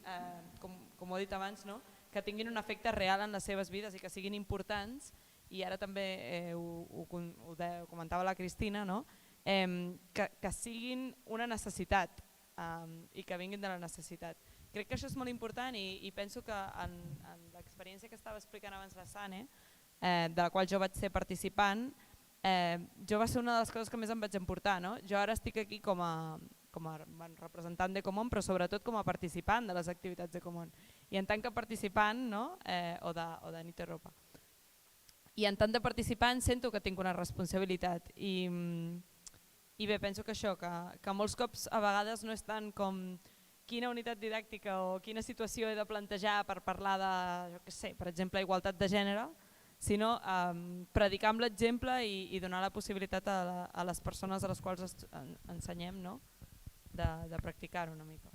com ho he dit abans, no? Que tinguin un efecte real en les seves vides i que siguin importants, i ara també ho comentava la Cristina, no? Que siguin una necessitat i que vinguin de la necessitat. Crec que això és molt important i penso que en l'experiència que estava explicant abans la Sane, de la qual jo vaig ser participant, jo va ser una de les coses que més em vaig emportar. Jo ara estic aquí com a representant de Comón, però sobretot com a participant de les activitats de Comón. I en tant que participant, o de Nit Europa. I en tant de participant sento que tinc una responsabilitat. I bé, penso que això, que molts cops a vegades no és tant com quina unitat didàctica o quina situació he de plantejar per parlar de, jo què sé, per exemple, igualtat de gènere, sinó predicar amb l'exemple i donar la possibilitat a les persones a les quals ensenyem de practicar-ho una mica.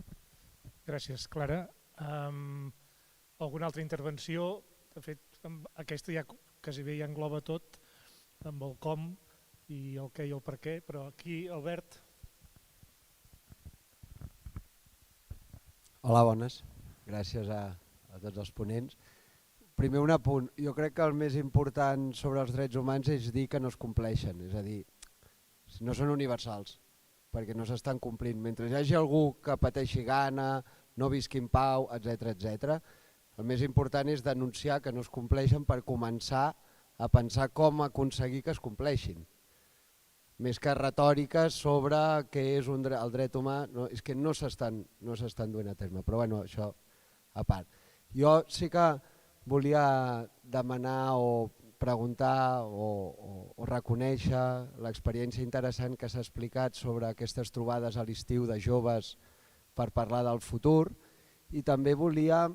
Gràcies, Clara. Alguna altra intervenció? De fet, aquesta ja quasi bé ja engloba tot, amb el com i el què i el per què, però aquí, Albert. Hola, bones. Gràcies a tots els ponents. Primer un apunt. Jo crec que el més important sobre els drets humans és dir que no es compleixen, és a dir, no són universals, perquè no s'estan complint. Mentre hi hagi algú que pateixi gana, no visqui en pau, etc., el més important és denunciar que no es compleixen per començar a pensar com aconseguir que es compleixin. Més que retòriques sobre què és el dret humà, és que no s'estan duent a terme, però bueno, això a part. Jo sí que volia demanar o preguntar o reconèixer l'experiència interessant que s'ha explicat sobre aquestes trobades a l'estiu de joves per parlar del futur, i també volia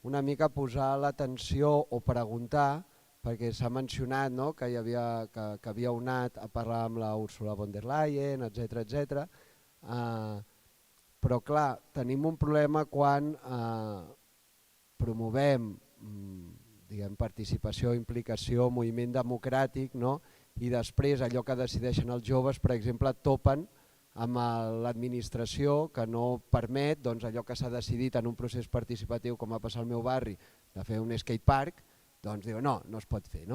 una mica posar l'atenció o preguntar, perquè s'ha mencionat que havia unat a parlar amb la Ursula von der Leyen, etc. Però clar, tenim un problema quan promovem participació, implicació, moviment democràtic, i després allò que decideixen els joves, per exemple, topen amb l'administració que no permet allò que s'ha decidit en un procés participatiu, com va passar al meu barri, de fer un skatepark, doncs diu no es pot fer.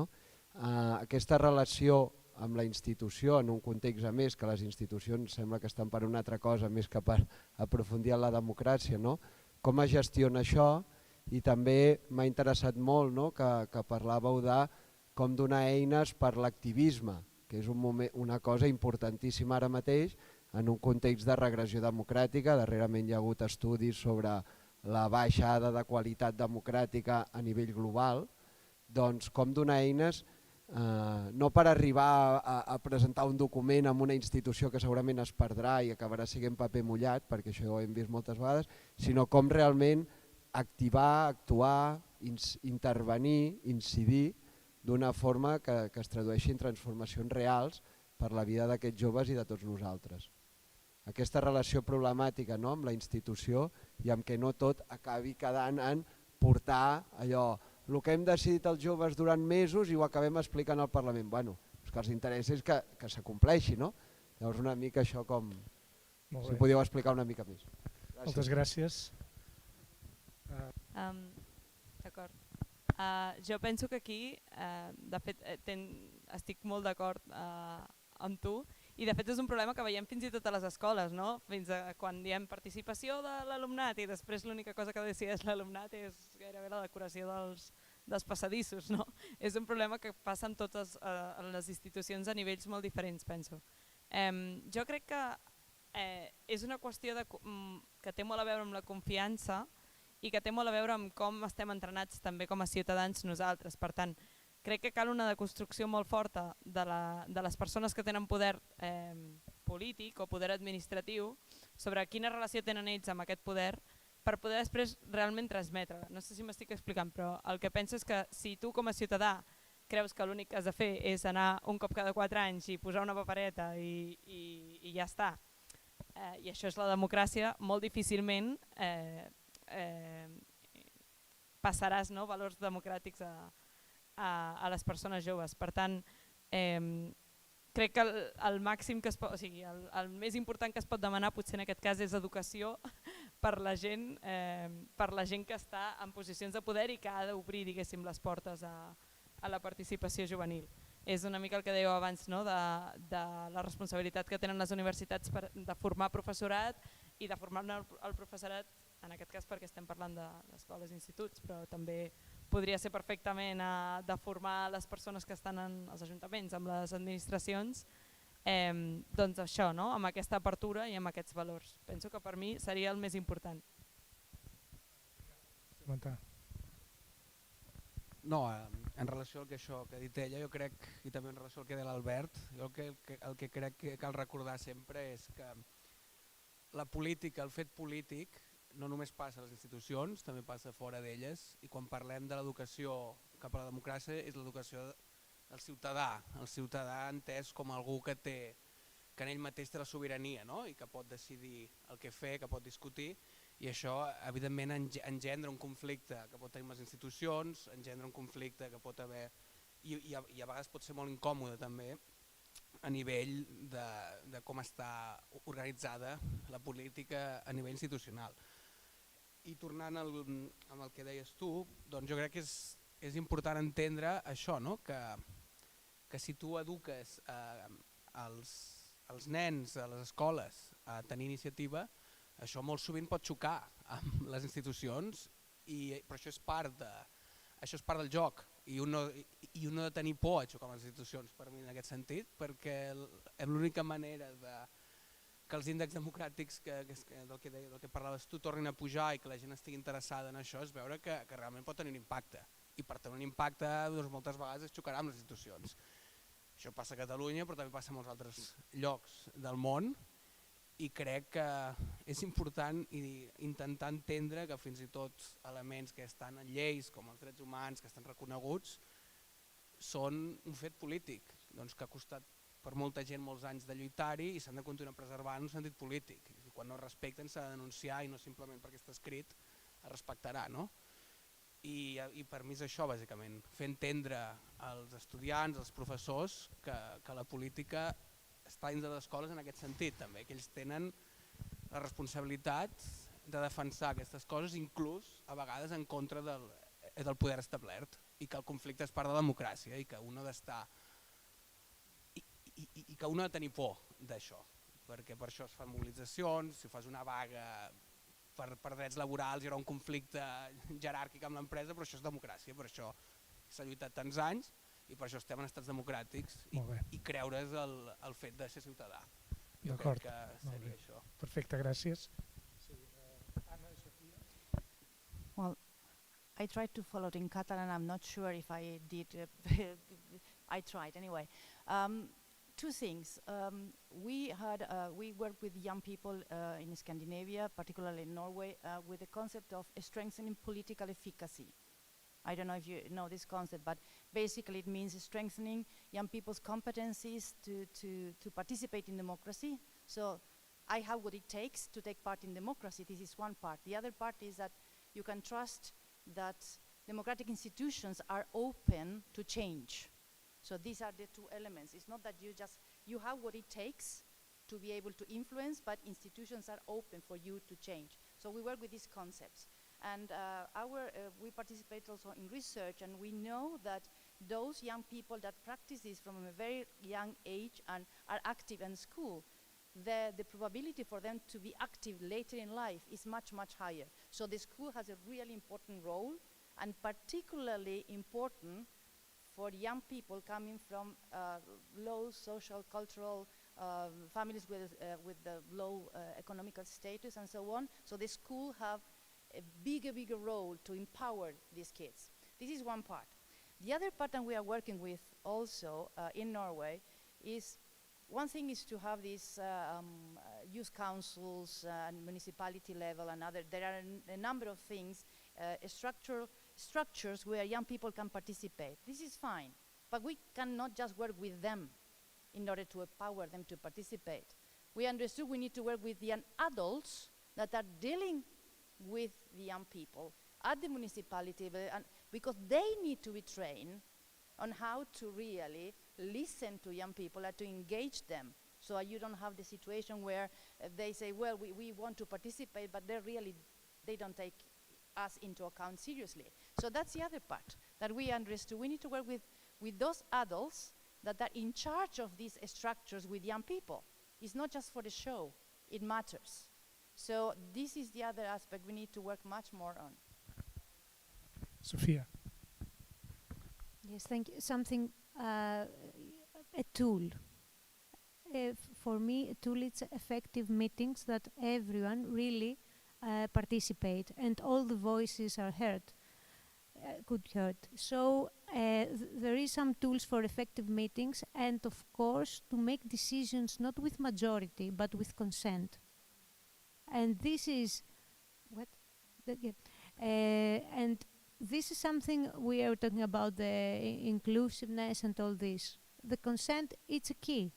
Aquesta relació amb la institució, en un context a més que les institucions sembla que estan per una altra cosa més que per aprofundir en la democràcia, com es gestiona això, i també m'ha interessat molt que parlàveu de com donar eines per l'activisme, que és una cosa importantíssima ara mateix en un context de regressió democràtica. Darrerament hi ha hagut estudis sobre la baixada de qualitat democràtica a nivell global. Doncs com donar eines, no per arribar a presentar un document en una institució que segurament es perdrà i acabarà sent paper mullat, perquè això ho hem vist moltes vegades, sinó com realment activar, actuar, intervenir, incidir d'una forma que es tradueixi en transformacions reals per la vida d'aquests joves i de tots nosaltres. Aquesta relació problemàtica amb la institució i amb què no tot acabi quedant en portar allò, el que hem decidit els joves durant mesos i ho acabem explicant al Parlament. Bueno, que els interessa és que s'acompleixi, no? Llavors una mica això com... Si podíeu explicar una mica més. Moltes gràcies. D'acord. Jo penso que aquí, de fet, estic molt d'acord amb tu, i de fet és un problema que veiem fins i tot a les escoles, fins a quan diem participació de l'alumnat i després l'única cosa que decideix l'alumnat és gairebé la decoració dels passadissos. És un problema que passa en totes les institucions a nivells molt diferents, penso. Jo crec que és una qüestió que té molt a veure amb la confiança i que té molt a veure amb com estem entrenats també com a ciutadans nosaltres. Per tant, crec que cal una deconstrucció molt forta de les persones que tenen poder polític o poder administratiu sobre quina relació tenen ells amb aquest poder per poder després realment transmetre. No sé si m'estic explicant, però el que penso és que si tu com a ciutadà creus que l'únic que has de fer és anar un cop cada 4 anys i posar una papereta i ja està, i això és la democràcia, molt difícilment passaràs valors democràtics a les persones joves. Per tant, crec que el màxim que es pot, o sigui, el més important que es pot demanar potser en aquest cas és educació per la gent que està en posicions de poder i que ha d'obrir, diguéssim, les portes a la participació juvenil. És una mica el que dèieu abans, de la responsabilitat que tenen les universitats de formar professorat i de formar el professorat, en aquest cas perquè estem parlant d'escoles i instituts, però també podria ser perfectament de formar les persones que estan als ajuntaments, amb les administracions, doncs això, amb aquesta apertura i amb aquests valors. Penso que per mi seria el més important. No, en relació al que això que ha dit ella, jo crec, i també en relació al que deia l'Albert, el que crec que cal recordar sempre és que la política, el fet polític, no només passa a les institucions, també passa fora d'elles, i quan parlem de l'educació cap a la democràcia és l'educació del ciutadà, el ciutadà entès com algú que en ell mateix té la sobirania i que pot decidir el que fer, que pot discutir, i això evidentment engendra un conflicte que pot tenir les institucions, engendra un conflicte que pot haver, i a vegades pot ser molt incòmode també, a nivell de com està organitzada la política a nivell institucional. I tornant amb el que deies tu, doncs jo crec que és important entendre això, que si tu eduques els nens a les escoles a tenir iniciativa, això molt sovint pot xocar amb les institucions, però això és part del joc, i un no ha de tenir por a xocar amb les institucions, per mi, en aquest sentit, perquè l'única manera que els índexs democràtics del que parlaves tu tornin a pujar i que la gent estigui interessada en això és veure que realment pot tenir un impacte, i per tenir un impacte moltes vegades es xocarà amb les institucions. Això passa a Catalunya, però també passa a molts altres llocs del món, i crec que és important intentar entendre que fins i tot elements que estan en lleis com els drets humans, que estan reconeguts, són un fet polític, que ha costat per molta gent molts anys de lluitar-hi i s'han de continuar preservant en un sentit polític. I quan no es respecten s'ha de denunciar i no simplement perquè està escrit es respectarà. I per mi és això, bàsicament, fer entendre als estudiants, als professors, que la política està dins de les escoles en aquest sentit també, que ells tenen la responsabilitat de defensar aquestes coses, inclús a vegades en contra del poder establert, i que el conflicte és part de la democràcia i que un ha d'estar i que un ha de tenir por d'això, perquè per això es fan mobilitzacions, si fas una vaga per drets laborals hi haurà un conflicte jeràrquic amb l'empresa, però això és democràcia, per això s'ha lluitat tants anys i per això estem en estats democràtics i creure's el fet de ser ciutadà. Jo crec que seria això. Perfecte, gràcies. Well, I tried to follow it in Catalan. I'm not sure if I did. I tried anyway. Two things. We work with young people in Scandinavia, particularly in Norway, with the concept of strengthening political efficacy. I don't know if you know this concept, but basically it means strengthening young people's competencies to participate in democracy. So I have what it takes to take part in democracy. This is one part. The other part is that you can trust that democratic institutions are open to change. So these are the two elements. It's not that you have what it takes to be able to influence, but institutions are open for you to change. So we work with these concepts. And we participate also in research, and we know that those young people that practice this from a very young age and are active in school, the probability for them to be active later in life is much, much higher. So the school has a really important role, and particularly important for young people coming from low social, cultural families with the low economical status and so on. So the school have a bigger role to empower these kids. This is one part. The other part that we are working with also in Norway is, one thing is to have these youth councils and municipality level and other. There are a number of things, structures where young people can participate. This is fine, but we cannot just work with them in order to empower them to participate. We understood we need to work with the young adults that are dealing with the young people at the municipality, because they need to be trained on how to really listen to young people and to engage them. So you don't have the situation where they say, well, we want to participate, but they don't take us into account seriously. So that's the other part that we understood. We need to work with those adults that are in charge of these structures with young people. It's not just for the show, it matters. So this is the other aspect we need to work much more on. Sophia. Yes, thank you. Something, a tool. For me, a tool is effective meetings that everyone really participate and all the voices are heard, could heard. So there is some tools for effective meetings, and of course to make decisions not with majority but with consent. And this is and this is something we are talking about, the inclusiveness and all this. The consent, it's a key,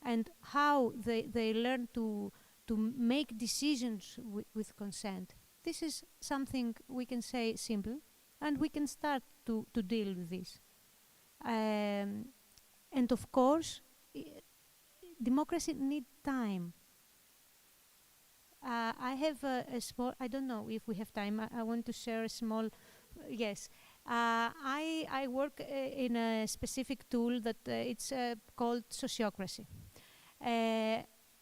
and how they learn to make decisions with consent. This is something we can say simple, and we can start to deal with this. And of course, democracy needs time. I have a small, I don't know if we have time, I want to share a small, yes. I work in a specific tool that it's called sociocracy.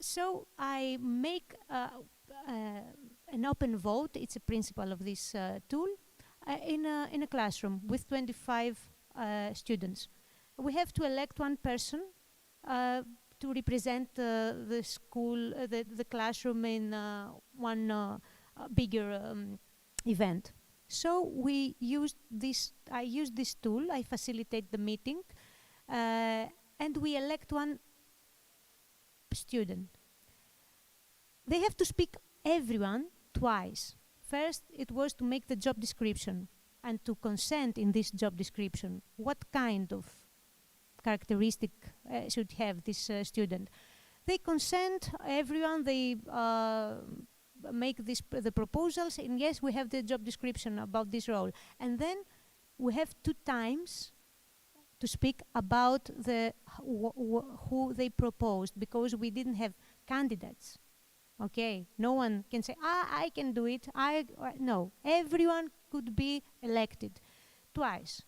So I make an open vote, it's a principle of this tool, in a classroom with 25 students. We have to elect one person to represent the school, the classroom in one bigger event. So I used this tool, I facilitate the meeting, and we elect one student. They have to speak everyone twice. First, it was to make the job description and to consent in this job description. What kind of characteristic should have this student? They consent, everyone, they make the proposals, and yes, we have the job description about this role. And then we have 2 times to speak about who they proposed, because we didn't have candidates. Okay, no one can say, I can do it. No, everyone could be elected twice.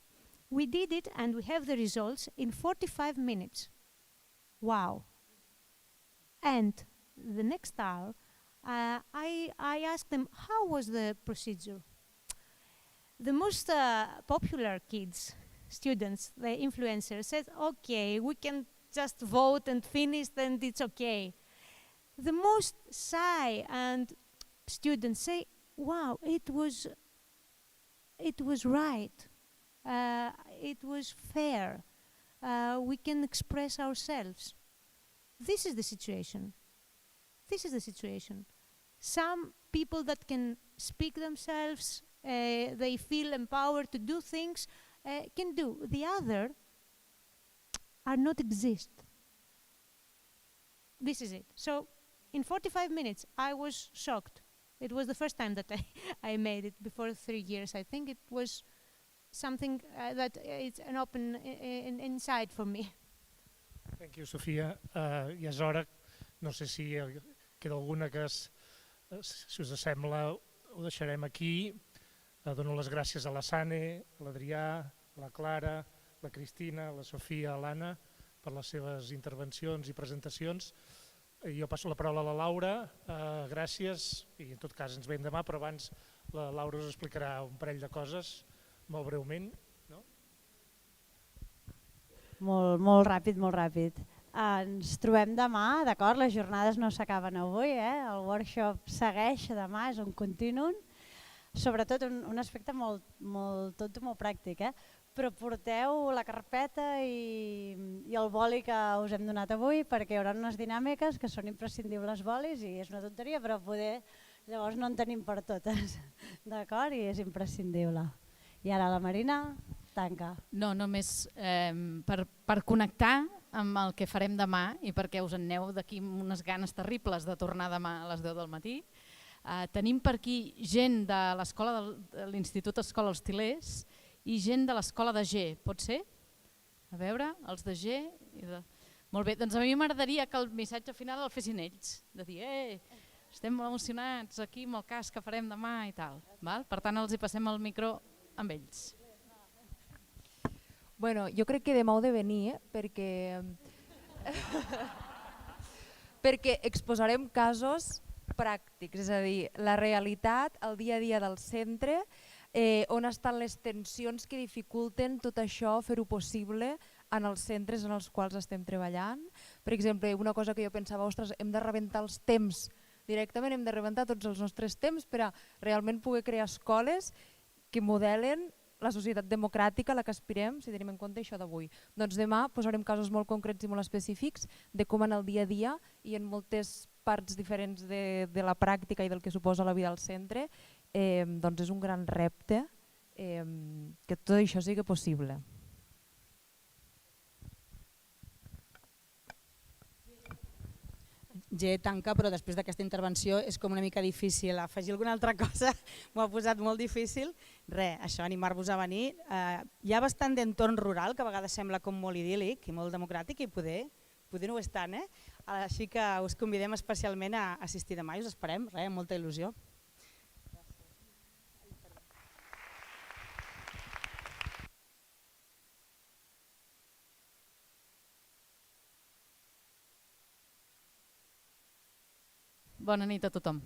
We did it, and we have the results in 45 minutes. Wow. And the next hour, I asked them, how was the procedure? The most popular kids, students, the influencers, said, okay, we can just vote and finish, and it's okay. The most shy and students say, wow, it was right. It was fair. We can express ourselves. This is the situation. This is the situation. Some people that can speak themselves, they feel empowered to do things, can do. The other are not exist. This is it. So in 45 minutes, I was shocked. It was the first time that I made it before 3 years. I think it was something that it's an open insight for me. Thank you, Sofia. Ja és hora, no sé si queda alguna que, si us sembla, ho deixarem aquí. Dono les gràcies a la Sane, a l'Adrià, a la Clara, la Cristina, a la Sofia, a l'Anna, per les seves intervencions i presentacions. Jo passo la paraula a la Laura. Gràcies, i en tot cas ens veiem demà, però abans la Laura us explicarà un parell de coses, molt breument. Molt ràpid, molt ràpid. Ens trobem demà, d'acord? Les jornades no s'acaben avui, el workshop segueix demà, és un contínuum. Sobretot un aspecte molt tonto, molt pràctic, però porteu la carpeta i el boli que us hem donat avui, perquè hi haurà unes dinàmiques que són imprescindibles bolis, i és una tonteria, però poder llavors no en tenim per totes, d'acord? I és imprescindible. I ara la Marina tanca. No, només per connectar amb el que farem demà i perquè us en aneu d'aquí amb unes ganes terribles de tornar demà a les 10 del matí. Tenim per aquí gent de l'Institut Escola Els Til·lers i gent de l'Escola de G, pot ser? A veure, els de G... Molt bé, doncs a mi m'agradaria que el missatge final el fessin ells, de dir, estem molt emocionats aquí amb el cas que farem demà i tal. Per tant, els hi passem el micro amb ells. Bueno, jo crec que demà heu de venir, perquè exposarem casos pràctics, és a dir, la realitat, el dia a dia del centre, on estan les tensions que dificulten tot això, fer-ho possible en els centres en els quals estem treballant. Per exemple, una cosa que jo pensava, ostres, hem de rebentar els temps directament, hem de rebentar tots els nostres temps per a realment poder crear escoles que modelen la societat democràtica a la que aspirem, si tenim en compte això d'avui. Doncs demà posarem casos molt concrets i molt específics de com en el dia a dia i en moltes parts diferents de la pràctica i del que suposa la vida al centre, doncs és un gran repte que tot això sigui possible. G tanca, però després d'aquesta intervenció és com una mica difícil afegir alguna altra cosa, m'ho ha posat molt difícil. Res, això, animar-vos a venir. Hi ha bastant d'entorn rural, que a vegades sembla com molt idíl·lic i molt democràtic, i poder no ho és tant, així que us convidem especialment a assistir demà i us esperem, res, amb molta il·lusió. Bona nit a tothom.